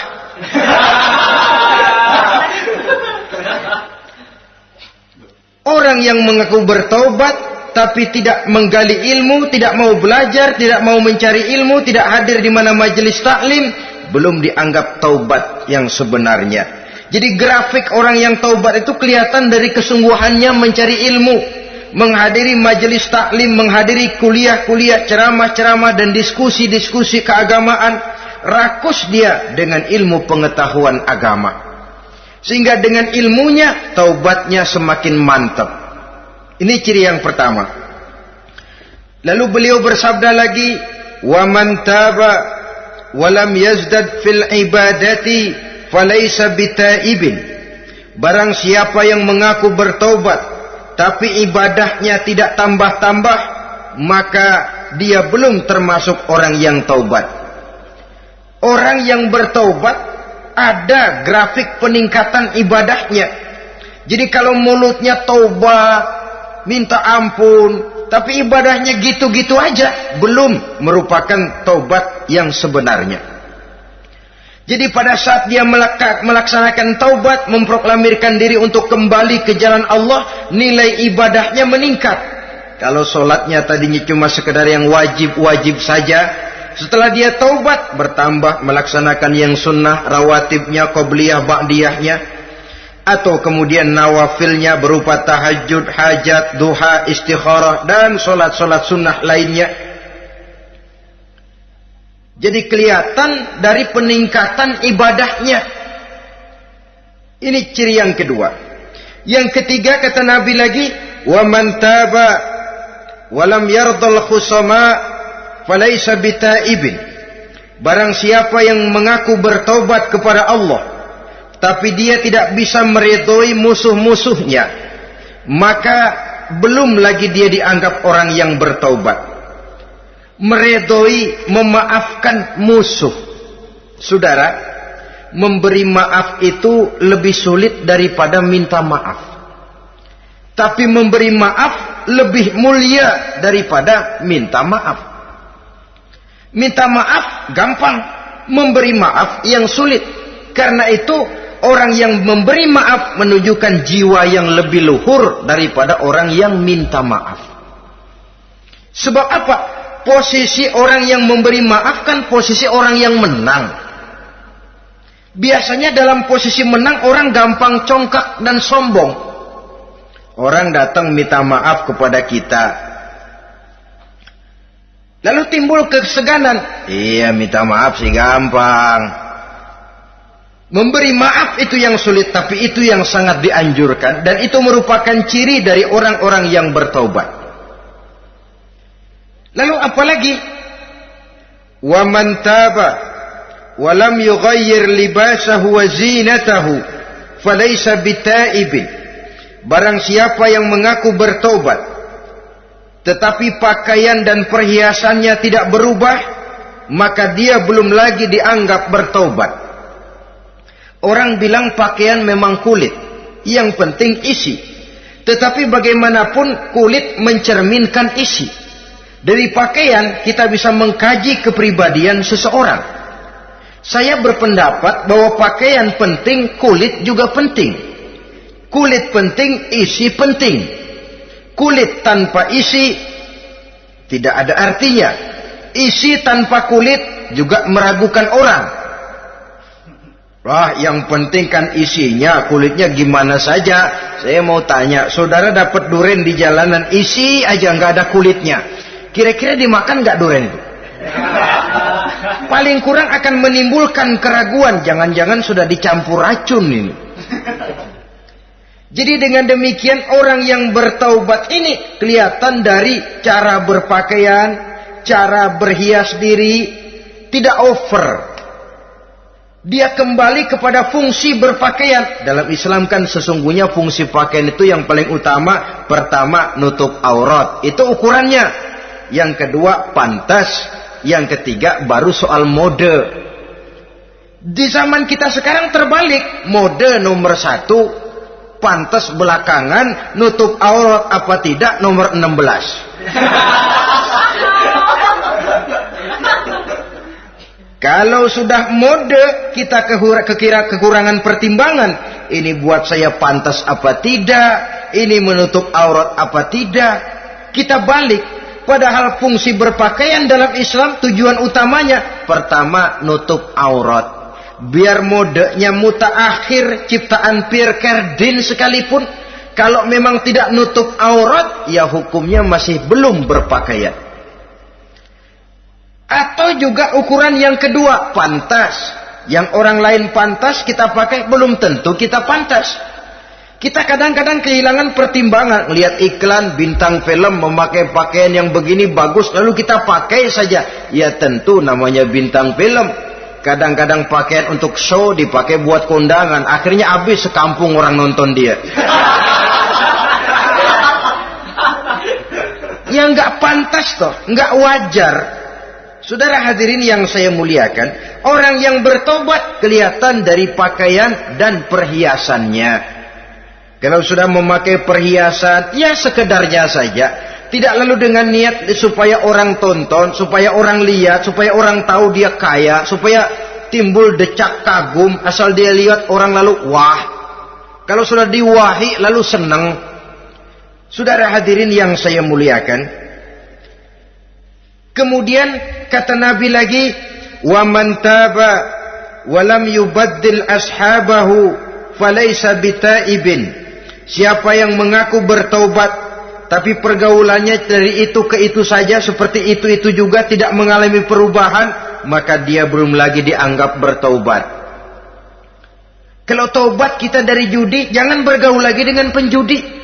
Orang yang mengaku bertaubat tapi tidak menggali ilmu, tidak mau belajar, tidak mau mencari ilmu, tidak hadir di mana majelis taklim, belum dianggap taubat yang sebenarnya. Jadi grafik orang yang taubat itu kelihatan dari kesungguhannya mencari ilmu, menghadiri majelis taklim, menghadiri kuliah-kuliah, ceramah-ceramah dan diskusi-diskusi keagamaan. Rakus dia dengan ilmu pengetahuan agama, sehingga dengan ilmunya taubatnya semakin mantap. Ini ciri yang pertama. Lalu beliau bersabda lagi, wa man taba wa lam yazdad fil ibadati falaysa bitaibin. Barang siapa yang mengaku bertaubat tapi ibadahnya tidak tambah-tambah, maka dia belum termasuk orang yang taubat. Orang yang bertaubat ada grafik peningkatan ibadahnya. Jadi kalau mulutnya taubat, minta ampun, tapi ibadahnya gitu-gitu aja, belum merupakan taubat yang sebenarnya. Jadi pada saat dia melaksanakan taubat, memproklamirkan diri untuk kembali ke jalan Allah, nilai ibadahnya meningkat. Kalau sholatnya tadinya cuma sekedar yang wajib-wajib saja, setelah dia taubat bertambah melaksanakan yang sunnah, rawatibnya, qobliyah, ba'diyahnya, atau kemudian nawafilnya berupa tahajud, hajat, duha, istikharah, dan solat-solat sunnah lainnya. Jadi kelihatan dari peningkatan ibadahnya. Ini ciri yang kedua. Yang ketiga kata Nabi lagi, wa man taba wa lam yardal khusama falaysa bitaibin. Barang siapa yang mengaku bertaubat kepada Allah tapi dia tidak bisa meridhoi musuh-musuhnya, maka belum lagi dia dianggap orang yang bertaubat. Meridhoi, memaafkan musuh. Saudara, memberi maaf itu lebih sulit daripada minta maaf. Tapi memberi maaf lebih mulia daripada minta maaf. Minta maaf gampang, memberi maaf yang sulit. Karena itu orang yang memberi maaf menunjukkan jiwa yang lebih luhur daripada orang yang minta maaf. Sebab apa? Posisi orang yang memberi maaf kan posisi orang yang menang. Biasanya dalam posisi menang orang gampang congkak dan sombong. Orang datang minta maaf kepada kita, lalu timbul keseganan. Iya, minta maaf sih gampang. Memberi maaf itu yang sulit, tapi itu yang sangat dianjurkan. Dan itu merupakan ciri dari orang-orang yang bertaubat. Lalu apalagi? Wa man taba wa lam yughayyir libasahu wa zinatahu falaysa bitaibin. Barang siapa yang mengaku bertaubat tetapi pakaian dan perhiasannya tidak berubah, maka dia belum lagi dianggap bertaubat. Orang bilang pakaian memang kulit, yang penting isi. Tetapi bagaimanapun kulit mencerminkan isi. Dari pakaian kita bisa mengkaji kepribadian seseorang. Saya berpendapat bahwa pakaian penting, kulit juga penting. Kulit penting, isi penting. Kulit tanpa isi tidak ada artinya. Isi tanpa kulit juga meragukan orang. Wah, yang penting kan isinya, kulitnya gimana saja. Saya mau tanya, saudara dapat duren di jalanan, isi aja nggak ada kulitnya. Kira-kira dimakan nggak duren itu? Paling kurang akan menimbulkan keraguan. Jangan-jangan sudah dicampur racun ini. Jadi dengan demikian orang yang bertaubat ini kelihatan dari cara berpakaian, cara berhias diri, tidak over. Dia kembali kepada fungsi berpakaian. Dalam Islam kan sesungguhnya fungsi pakaian itu yang paling utama. Pertama, nutup aurat. Itu ukurannya. Yang kedua, pantas. Yang ketiga, baru soal mode. Di zaman kita sekarang terbalik. Mode nomor 1, pantas belakangan, nutup aurat apa tidak nomor 16. Kalau sudah mode, kita kekira kekurangan pertimbangan. Ini buat saya pantas apa tidak, ini menutup aurat apa tidak. Kita balik. Padahal fungsi berpakaian dalam Islam tujuan utamanya pertama nutup aurat. Biar modenya mutaakhir, ciptaan Pierre Cardin sekalipun, kalau memang tidak nutup aurat, ya hukumnya masih belum berpakaian. Atau juga ukuran yang kedua, pantas. Yang orang lain pantas, kita pakai, belum tentu kita pantas. Kita kadang-kadang kehilangan pertimbangan. Lihat iklan, bintang film memakai pakaian yang begini bagus, lalu kita pakai saja. Ya tentu namanya bintang film. Kadang-kadang pakaian untuk show dipakai buat kondangan. Akhirnya habis sekampung orang nonton dia. Ya nggak pantas toh, nggak wajar. Saudara hadirin yang saya muliakan, orang yang bertobat kelihatan dari pakaian dan perhiasannya. Kalau sudah memakai perhiasan, ya sekedarnya saja. Tidak lalu dengan niat supaya orang tonton, supaya orang lihat, supaya orang tahu dia kaya, supaya timbul decak kagum, asal dia lihat orang lalu wah. Kalau sudah diwahi lalu senang. Saudara hadirin yang saya muliakan, kemudian kata Nabi lagi, wa man taba wa lam yubaddil ashabahu falaysa bitaibin. Siapa yang mengaku bertaubat tapi pergaulannya dari itu ke itu saja, seperti itu juga tidak mengalami perubahan, maka dia belum lagi dianggap bertaubat. Kalau taubat kita dari judi, jangan bergaul lagi dengan penjudi.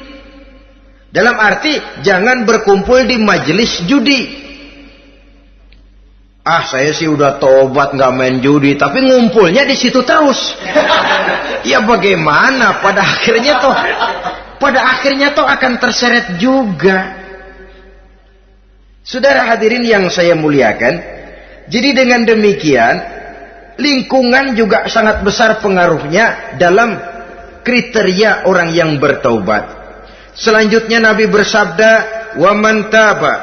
Dalam arti jangan berkumpul di majelis judi. Ah, saya sih udah tobat nggak main judi, tapi ngumpulnya di situ terus. Ya bagaimana? Pada akhirnya toh akan terseret juga. Saudara hadirin yang saya muliakan, jadi dengan demikian lingkungan juga sangat besar pengaruhnya dalam kriteria orang yang bertaubat. Selanjutnya Nabi bersabda, "Wa man taba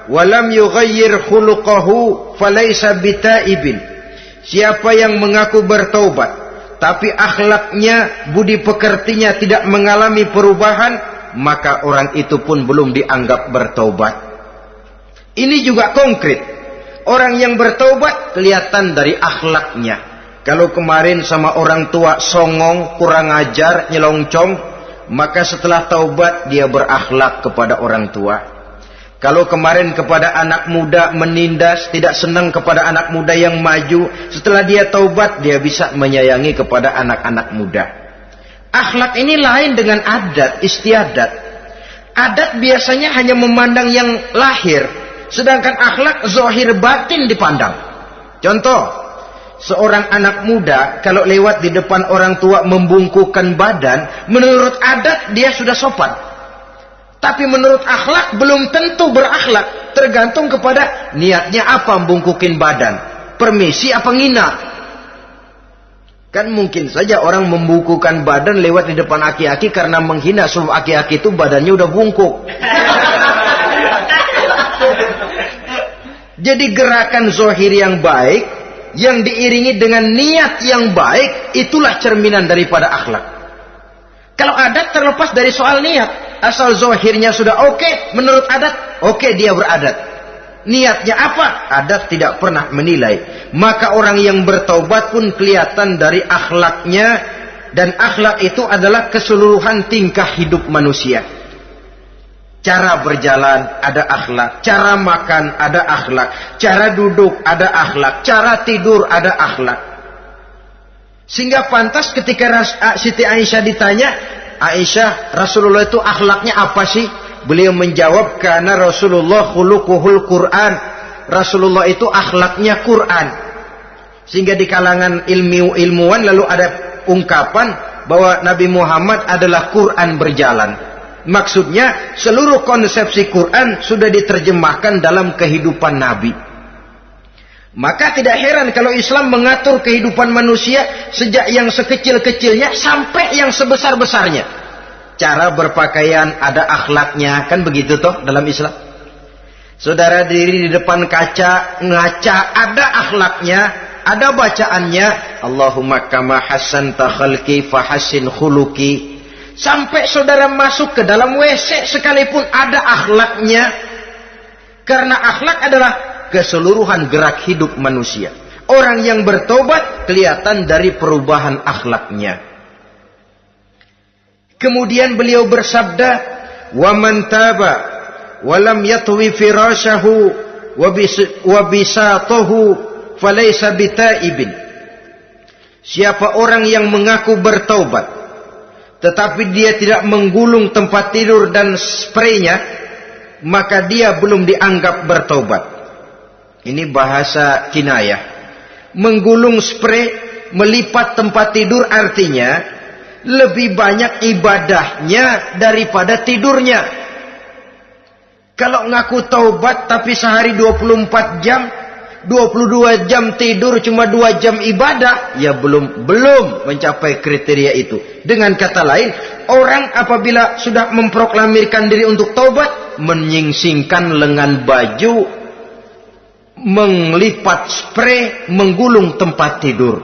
walam yughayyir khuluquhu falaysa bitaibin." Siapa yang mengaku bertaubat tapi akhlaknya, budi pekertinya tidak mengalami perubahan, maka orang itu pun belum dianggap bertaubat. Ini juga konkret. Orang yang bertaubat kelihatan dari akhlaknya. Kalau kemarin sama orang tua songong, kurang ajar, nyelongcong, maka setelah taubat dia berakhlak kepada orang tua. Kalau kemarin kepada anak muda menindas, tidak senang kepada anak muda yang maju, setelah dia taubat dia bisa menyayangi kepada anak-anak muda. Akhlak ini lain dengan adat, istiadat. Adat biasanya hanya memandang yang lahir, sedangkan akhlak zahir batin dipandang. Contoh, seorang anak muda kalau lewat di depan orang tua membungkukkan badan, menurut adat dia sudah sopan. Tapi menurut akhlak belum tentu berakhlak. Tergantung kepada niatnya apa membungkukin badan. Permisi apa ngina. Kan mungkin saja orang membungkukan badan lewat di depan aki-aki karena menghina sebab aki-aki itu badannya udah bungkuk. Jadi gerakan zohir yang baik, yang diiringi dengan niat yang baik, itulah cerminan daripada akhlak. Kalau adat terlepas dari soal niat. Asal zohirnya sudah oke, menurut adat, oke dia beradat. Niatnya apa? Adat tidak pernah menilai. Maka orang yang bertaubat pun kelihatan dari akhlaknya. Dan akhlak itu adalah keseluruhan tingkah hidup manusia. Cara berjalan ada akhlak. Cara makan ada akhlak. Cara duduk ada akhlak. Cara tidur ada akhlak. Sehingga pantas ketika Siti Aisyah ditanya, Aisyah, Rasulullah itu akhlaknya apa sih? Beliau menjawab, karena Rasulullah khuluquhul Quran. Rasulullah itu akhlaknya Quran. Sehingga di kalangan ilmuwan lalu ada ungkapan bahwa Nabi Muhammad adalah Quran berjalan. Maksudnya seluruh konsepsi Quran sudah diterjemahkan dalam kehidupan Nabi. Maka tidak heran kalau Islam mengatur kehidupan manusia sejak yang sekecil-kecilnya sampai yang sebesar-besarnya. Cara berpakaian ada akhlaknya, kan begitu toh dalam Islam. Saudara diri di depan kaca, ngaca, ada akhlaknya, ada bacaannya. Allahumma kama hassanta khalqi fahassin khuluqi. Sampai saudara masuk ke dalam WC sekalipun ada akhlaknya. Karena akhlak adalah keseluruhan gerak hidup manusia. Orang yang bertobat kelihatan dari perubahan akhlaknya. Kemudian beliau bersabda, "Wa man taba wa lam yatwi firashahu wa bisatahu falaysa bitaibin." Siapa orang yang mengaku bertaubat tetapi dia tidak menggulung tempat tidur dan spraynya, maka dia belum dianggap bertaubat. Ini bahasa kinayah. Menggulung spray, melipat tempat tidur artinya lebih banyak ibadahnya daripada tidurnya. Kalau ngaku taubat tapi sehari 24 jam, 22 jam tidur, cuma 2 jam ibadah, ya belum mencapai kriteria itu. Dengan kata lain, orang apabila sudah memproklamirkan diri untuk taubat, menyingsingkan lengan baju, melipat spray, menggulung tempat tidur.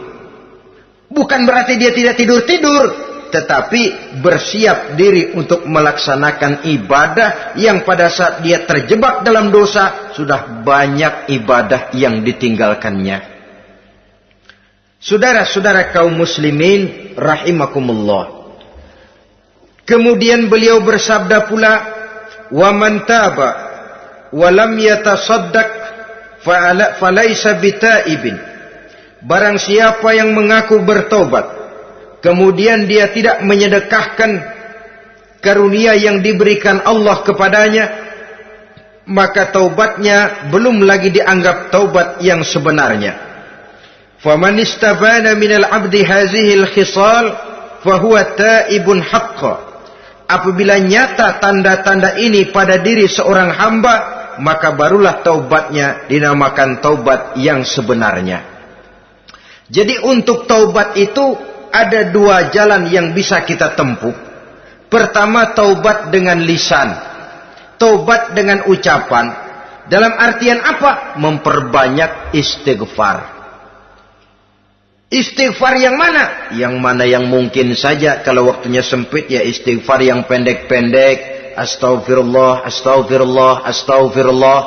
Bukan berarti dia tidak tidur-tidur, tetapi bersiap diri untuk melaksanakan ibadah yang pada saat dia terjebak dalam dosa, sudah banyak ibadah yang ditinggalkannya. Saudara-saudara kaum muslimin rahimakumullah. Kemudian beliau bersabda pula, "Wa man taba wa lam yatasaddaq falaysa bitaibin." Barang siapa yang mengaku bertobat, kemudian dia tidak menyedekahkan karunia yang diberikan Allah kepadanya, maka taubatnya belum lagi dianggap taubat yang sebenarnya. Faman istabana minal abdi hazihil khisal fahuwa taibun haqqa. Apabila nyata tanda-tanda ini pada diri seorang hamba, maka barulah taubatnya dinamakan taubat yang sebenarnya. Jadi untuk taubat itu ada 2 jalan yang bisa kita tempuh. Pertama, taubat dengan lisan. Taubat dengan ucapan. Dalam artian apa? Memperbanyak istighfar. Istighfar yang mana? Yang mana yang mungkin saja. Kalau waktunya sempit ya istighfar yang pendek-pendek. Astaghfirullah, astaghfirullah, astaghfirullah.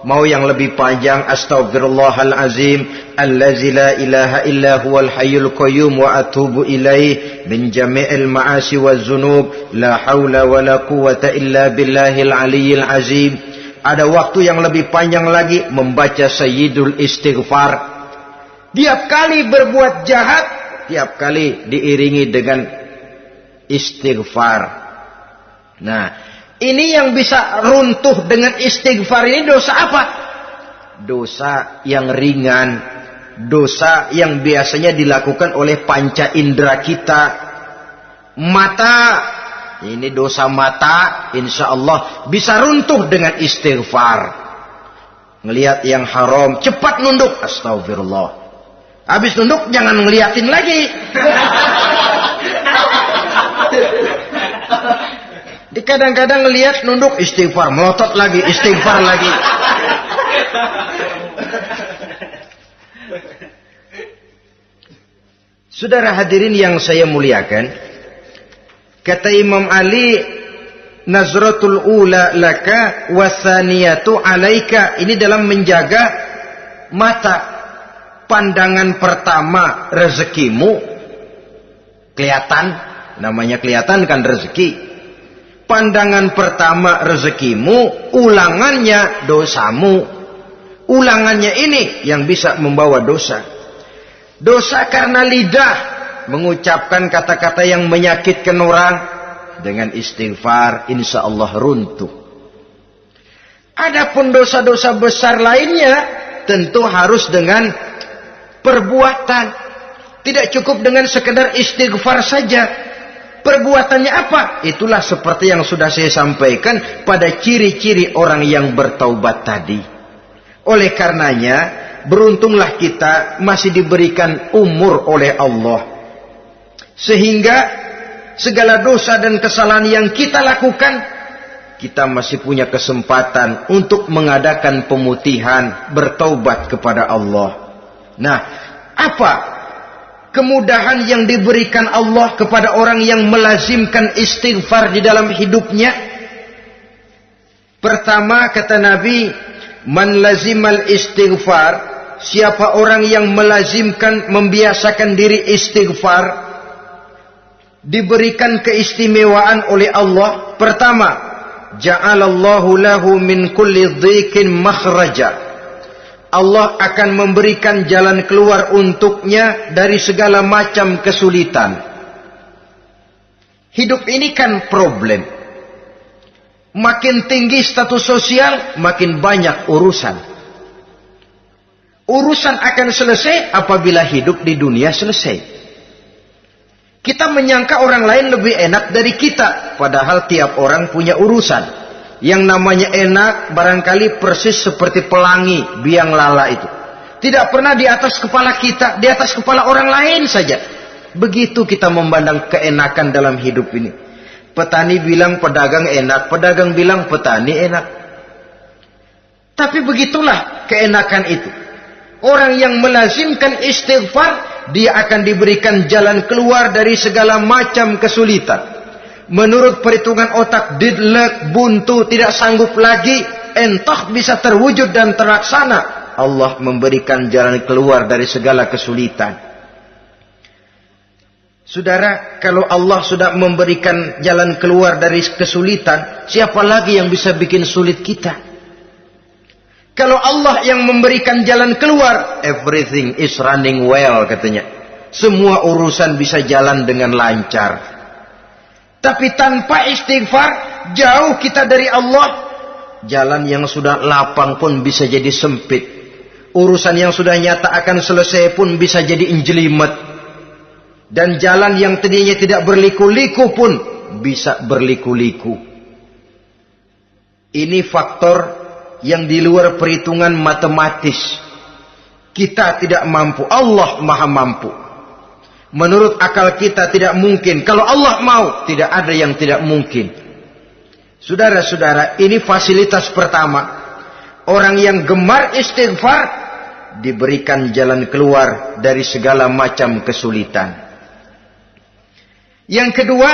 Mau yang lebih panjang, astaghfirullahalazim allazi la ilaha illa huwal hayyul qayyum wa atubu ilaih min jami'il ma'asi waz zunub la haula wala quwwata illa billahil aliyyil azim. Ada waktu yang lebih panjang lagi membaca sayyidul istighfar. Tiap kali berbuat jahat, tiap kali diiringi dengan istighfar. Nah, ini yang bisa runtuh dengan istighfar ini dosa apa? Dosa yang ringan. Dosa yang biasanya dilakukan oleh panca indera kita. Mata ini dosa mata, insya Allah bisa runtuh dengan istighfar. Ngelihat yang haram, cepat nunduk, astagfirullah. Habis nunduk, jangan ngeliatin lagi. Kadang-kadang ngelihat nunduk, istighfar, melotot lagi, istighfar lagi. Saudara hadirin yang saya muliakan, kata Imam Ali, nazratul ula laka wasaniyatu alaika. Ini dalam menjaga mata. Pandangan pertama rezekimu kelihatan, namanya kelihatan kan rezeki. Pandangan pertama rezekimu, ulangannya dosamu. Ulangannya ini yang bisa membawa dosa. Dosa karena lidah, mengucapkan kata-kata yang menyakitkan orang. Dengan istighfar, insya Allah runtuh. Adapun dosa-dosa besar lainnya, tentu harus dengan perbuatan. Tidak cukup dengan sekedar istighfar saja. Perbuatannya apa? Itulah seperti yang sudah saya sampaikan pada ciri-ciri orang yang bertaubat tadi. Oleh karenanya, beruntunglah kita masih diberikan umur oleh Allah. Sehingga segala dosa dan kesalahan yang kita lakukan, kita masih punya kesempatan untuk mengadakan pemutihan, bertaubat kepada Allah. Nah, apa kemudahan yang diberikan Allah kepada orang yang melazimkan istighfar di dalam hidupnya? Pertama, kata Nabi, man lazimal istighfar, siapa orang yang melazimkan, membiasakan diri istighfar, diberikan keistimewaan oleh Allah. Pertama, ja'alallahu lahu min kulli dhiqin makhraja. Allah akan memberikan jalan keluar untuknya dari segala macam kesulitan. Hidup ini kan problem. Makin tinggi status sosial, makin banyak urusan. Urusan akan selesai apabila hidup di dunia selesai. Kita menyangka orang lain lebih enak dari kita, padahal tiap orang punya urusan. Yang namanya enak barangkali persis seperti pelangi biang lala itu. Tidak pernah di atas kepala kita, di atas kepala orang lain saja. Begitu kita memandang keenakan dalam hidup ini. Petani bilang pedagang enak, pedagang bilang petani enak. Tapi begitulah keenakan itu. Orang yang melazimkan istighfar, dia akan diberikan jalan keluar dari segala macam kesulitan. Menurut perhitungan otak, deadlock, buntu, tidak sanggup lagi, entah bisa terwujud dan terlaksana. Allah memberikan jalan keluar dari segala kesulitan. Saudara, kalau Allah sudah memberikan jalan keluar dari kesulitan, siapa lagi yang bisa bikin sulit kita? Kalau Allah yang memberikan jalan keluar, everything is running well katanya. Semua urusan bisa jalan dengan lancar. Tapi tanpa istighfar, jauh kita dari Allah. Jalan yang sudah lapang pun bisa jadi sempit. Urusan yang sudah nyata akan selesai pun bisa jadi injelimet. Dan jalan yang tadinya tidak berliku-liku pun bisa berliku-liku. Ini faktor yang di luar perhitungan matematis. Kita tidak mampu, Allah maha mampu. Menurut akal kita tidak mungkin. Kalau Allah mau, tidak ada yang tidak mungkin. Saudara-saudara, ini fasilitas pertama. Orang yang gemar istighfar diberikan jalan keluar dari segala macam kesulitan. Yang kedua,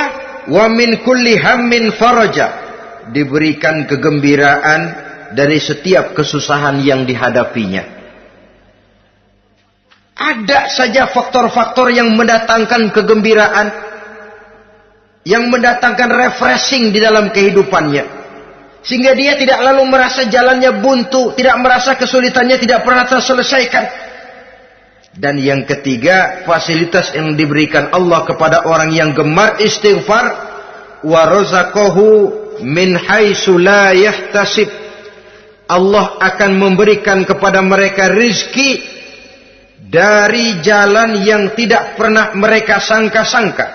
wa min kulli hammin faraja, diberikan kegembiraan dari setiap kesusahan yang dihadapinya. Ada saja faktor-faktor yang mendatangkan kegembiraan, yang mendatangkan refreshing di dalam kehidupannya, sehingga dia tidak lalu merasa jalannya buntu, tidak merasa kesulitannya tidak pernah terselesaikan. Dan yang ketiga, fasilitas yang diberikan Allah kepada orang yang gemar istighfar, wa razaqahu min haitsu la yahtasib. Allah akan memberikan kepada mereka rizki dari jalan yang tidak pernah mereka sangka-sangka.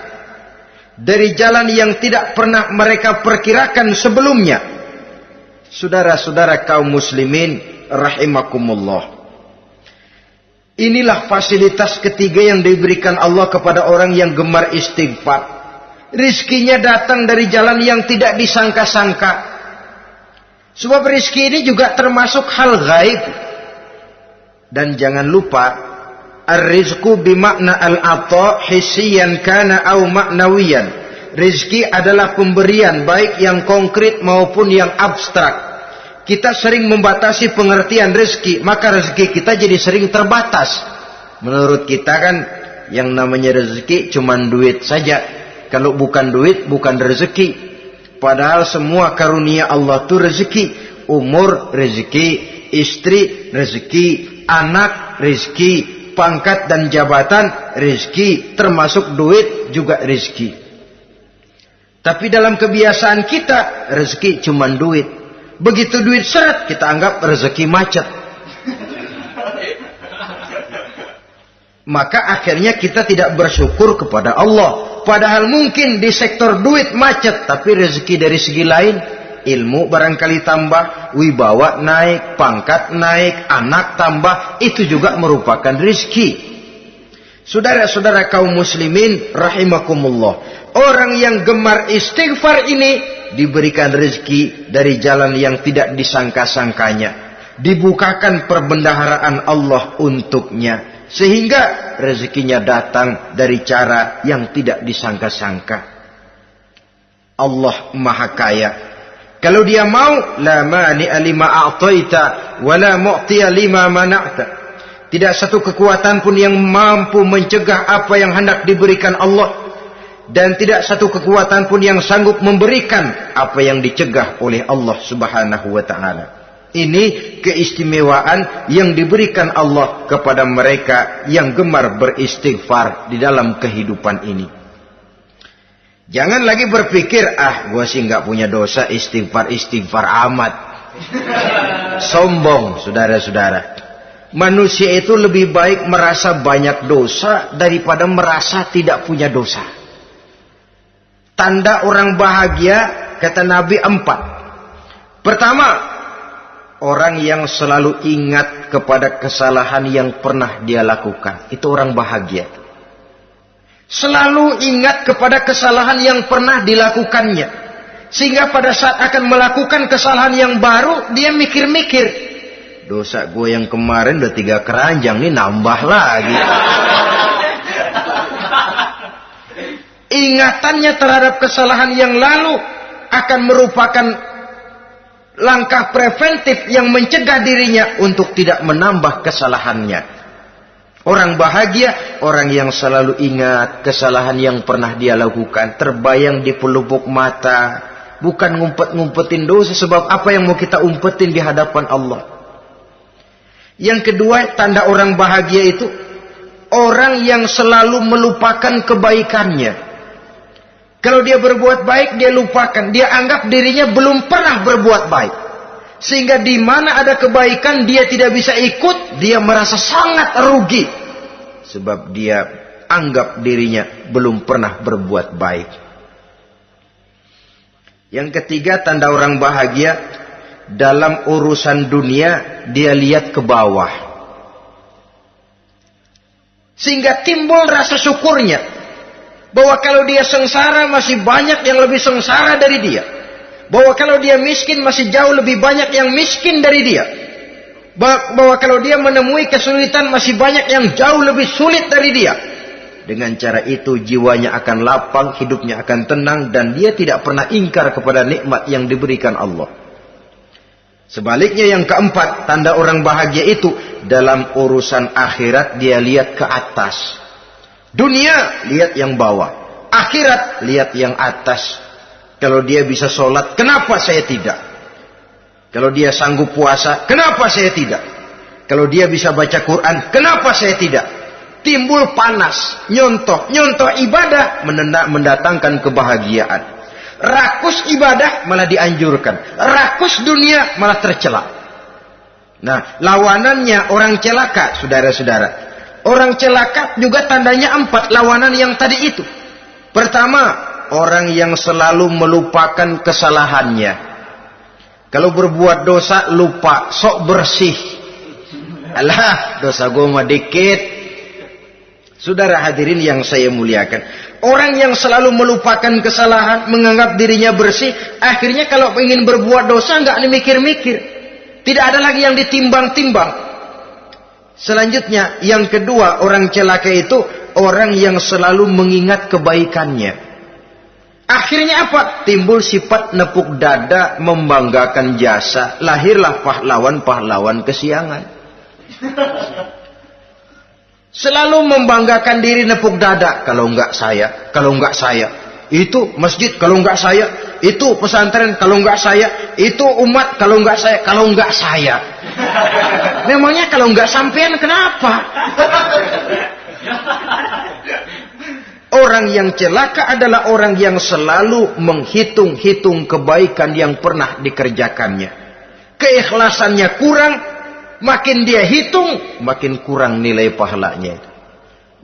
dari jalan yang tidak pernah mereka perkirakan sebelumnya. Saudara-saudara kaum muslimin rahimakumullah. Inilah fasilitas ketiga yang diberikan Allah kepada orang yang gemar istighfar. Rizkinya datang dari jalan yang tidak disangka-sangka. Sebab rizki ini juga termasuk hal gaib. Dan jangan lupa, ar-rizku bimakna al-ata hissiyan kana au ma'nawiyan. Rizki adalah pemberian baik yang konkret maupun yang abstrak. Kita sering membatasi pengertian rezeki, maka rezeki kita jadi sering terbatas. Menurut kita kan yang namanya rezeki cuma duit saja. Kalau bukan duit bukan rezeki. Padahal semua karunia Allah itu rezeki. Umur rezeki, istri rezeki, anak rezeki, pangkat dan jabatan rezeki, termasuk duit juga rezeki. Tapi dalam kebiasaan kita rezeki cuma duit. Begitu duit seret kita anggap rezeki macet. Maka akhirnya kita tidak bersyukur kepada Allah. Padahal mungkin di sektor duit macet, tapi rezeki dari segi lain, ilmu barangkali tambah, wibawa naik, pangkat naik, anak tambah, itu juga merupakan rezeki. Saudara-saudara kaum muslimin rahimakumullah, orang yang gemar istighfar ini diberikan rezeki dari jalan yang tidak disangka-sangkanya. Dibukakan perbendaharaan Allah untuknya. Sehingga rezekinya datang dari cara yang tidak disangka-sangka. Allah Maha Kaya. Kalau dia mau, la mani'a lima a'taita wa la mu'tiya lima mana'ta. Tidak satu kekuatan pun yang mampu mencegah apa yang hendak diberikan Allah, dan tidak satu kekuatan pun yang sanggup memberikan apa yang dicegah oleh Allah Subhanahu wa taala. Ini keistimewaan yang diberikan Allah kepada mereka yang gemar beristighfar di dalam kehidupan ini. Jangan lagi berpikir, gua sih nggak punya dosa, istighfar amat. Sombong, saudara-saudara. Manusia itu lebih baik merasa banyak dosa daripada merasa tidak punya dosa. Tanda orang bahagia, kata Nabi 4. Pertama, orang yang selalu ingat kepada kesalahan yang pernah dia lakukan. Itu orang bahagia. Selalu ingat kepada kesalahan yang pernah dilakukannya. Sehingga pada saat akan melakukan kesalahan yang baru, dia mikir-mikir. Dosa gue yang kemarin udah 3 keranjang, nih nambah lagi. Ingatannya terhadap kesalahan yang lalu akan merupakan langkah preventif yang mencegah dirinya untuk tidak menambah kesalahannya. Orang bahagia, orang yang selalu ingat kesalahan yang pernah dia lakukan, terbayang di pelupuk mata, bukan ngumpet-ngumpetin dosa. Sebab apa yang mau kita umpetin di hadapan Allah? Yang kedua, tanda orang bahagia itu orang yang selalu melupakan kebaikannya. Kalau dia berbuat baik, dia lupakan. Dia anggap dirinya belum pernah berbuat baik. Sehingga di mana ada kebaikan, dia tidak bisa ikut. Dia merasa sangat rugi. Sebab dia anggap dirinya belum pernah berbuat baik. Yang ketiga, tanda orang bahagia. Dalam urusan dunia, dia lihat ke bawah. Sehingga timbul rasa syukurnya. Bahwa kalau dia sengsara masih banyak yang lebih sengsara dari dia. Bahwa kalau dia miskin masih jauh lebih banyak yang miskin dari dia. Bahwa kalau dia menemui kesulitan masih banyak yang jauh lebih sulit dari dia. Dengan cara itu jiwanya akan lapang, hidupnya akan tenang, dan dia tidak pernah ingkar kepada nikmat yang diberikan Allah. Sebaliknya yang keempat, tanda orang bahagia itu dalam urusan akhirat dia lihat ke atas. Dunia, lihat yang bawah. Akhirat, lihat yang atas. Kalau dia bisa sholat, kenapa saya tidak? Kalau dia sanggup puasa, kenapa saya tidak? Kalau dia bisa baca Quran, kenapa saya tidak? Timbul panas, nyontoh ibadah mendatangkan kebahagiaan. Rakus ibadah malah dianjurkan. Rakus dunia malah tercela. Nah, lawanannya orang celaka, saudara-saudara. Orang celaka juga tandanya 4 lawanan yang tadi itu. Pertama, orang yang selalu melupakan kesalahannya. Kalau berbuat dosa lupa, sok bersih. Alah, dosa gue mah dikit. Saudara hadirin yang saya muliakan, orang yang selalu melupakan kesalahan, menganggap dirinya bersih, akhirnya kalau ingin berbuat dosa nggak mikir-mikir. Tidak ada lagi yang ditimbang-timbang. Selanjutnya, yang kedua, orang celaka itu orang yang selalu mengingat kebaikannya. Akhirnya apa? Timbul sifat nepuk dada, membanggakan jasa. Lahirlah pahlawan-pahlawan kesiangan. Selalu membanggakan diri, nepuk dada. Kalau enggak saya, kalau enggak saya. Itu masjid, kalau enggak saya. Itu pesantren, kalau enggak saya. Itu umat, kalau enggak saya. Kalau enggak saya. Memangnya kalau enggak sampean kenapa? Orang yang celaka adalah orang yang selalu menghitung-hitung kebaikan yang pernah dikerjakannya. Keikhlasannya kurang, makin dia hitung, makin kurang nilai pahalanya.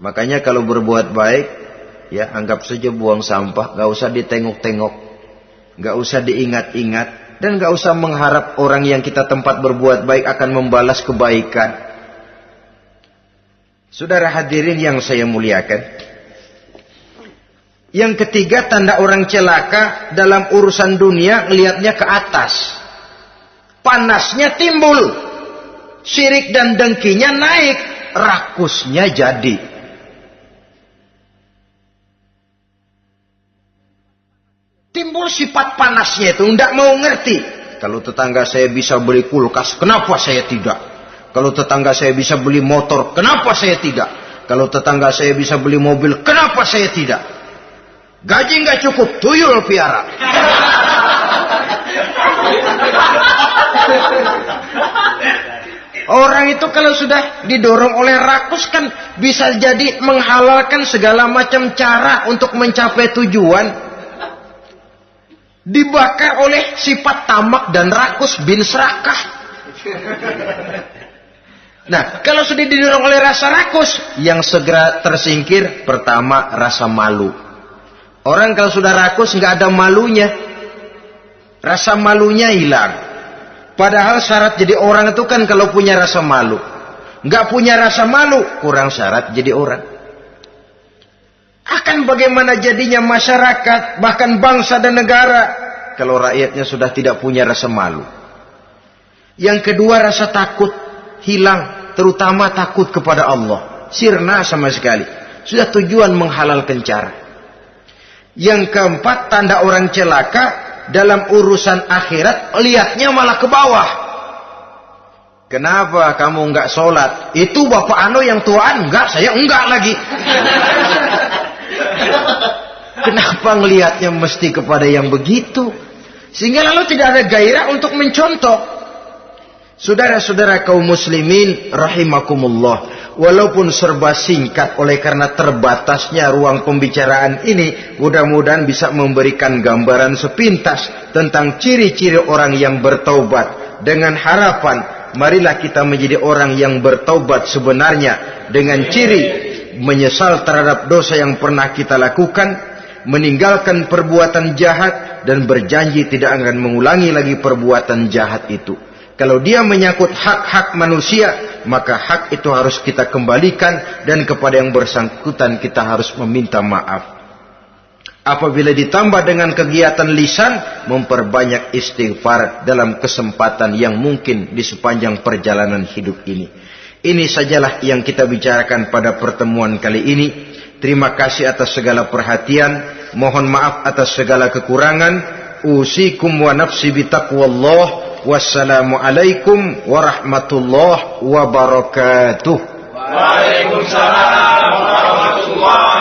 Makanya kalau berbuat baik, ya anggap saja buang sampah, gak usah ditengok-tengok, gak usah diingat-ingat, dan gak usah mengharap orang yang kita tempat berbuat baik akan membalas kebaikan. Saudara hadirin yang saya muliakan, yang ketiga, tanda orang celaka dalam urusan dunia, ngelihatnya ke atas. Panasnya timbul. Syirik dan dengkinya naik. Rakusnya jadi. Timbul sifat panasnya itu. Tidak mau ngerti. Kalau tetangga saya bisa beli kulkas, kenapa saya tidak? Kalau tetangga saya bisa beli motor, kenapa saya tidak? Kalau tetangga saya bisa beli mobil, kenapa saya tidak? Gaji nggak cukup, tuyul piara. Orang itu kalau sudah didorong oleh rakus kan bisa jadi menghalalkan segala macam cara untuk mencapai tujuan. Dibakar oleh sifat tamak dan rakus bin serakah. Nah, kalau sudah didorong oleh rasa rakus, yang segera tersingkir pertama rasa malu. Orang kalau sudah rakus nggak ada malunya, rasa malunya hilang. Padahal syarat jadi orang itu kan kalau punya rasa malu. Nggak punya rasa malu, kurang syarat jadi orang. Akan bagaimana jadinya masyarakat, bahkan bangsa dan negara, kalau rakyatnya sudah tidak punya rasa malu. Yang kedua, rasa takut hilang, terutama takut kepada Allah. Sirna sama sekali. Sudah tujuan menghalalkan cara. Yang keempat, tanda orang celaka dalam urusan akhirat, lihatnya malah ke bawah. Kenapa kamu enggak sholat? Itu bapak anu yang tuaan, enggak, saya enggak lagi. Kenapa ngelihatnya mesti kepada yang begitu? Sehingga lalu tidak ada gairah untuk mencontoh. Saudara-saudara kaum muslimin rahimakumullah, walaupun serba singkat oleh karena terbatasnya ruang pembicaraan ini, mudah-mudahan bisa memberikan gambaran sepintas tentang ciri-ciri orang yang bertaubat. Dengan harapan, marilah kita menjadi orang yang bertaubat sebenarnya, dengan ciri menyesal terhadap dosa yang pernah kita lakukan, meninggalkan perbuatan jahat, dan berjanji tidak akan mengulangi lagi perbuatan jahat itu. Kalau dia menyangkut hak-hak manusia, maka hak itu harus kita kembalikan, dan kepada yang bersangkutan kita harus meminta maaf. Apabila ditambah dengan kegiatan lisan, memperbanyak istighfar dalam kesempatan yang mungkin di sepanjang perjalanan hidup ini. Ini sajalah yang kita bicarakan pada pertemuan kali ini. Terima kasih atas segala perhatian. Mohon maaf atas segala kekurangan. Usikum wa nafsi bitaqwallah. Wassalamualaikum warahmatullahi wabarakatuh. Waalaikumsalam warahmatullahi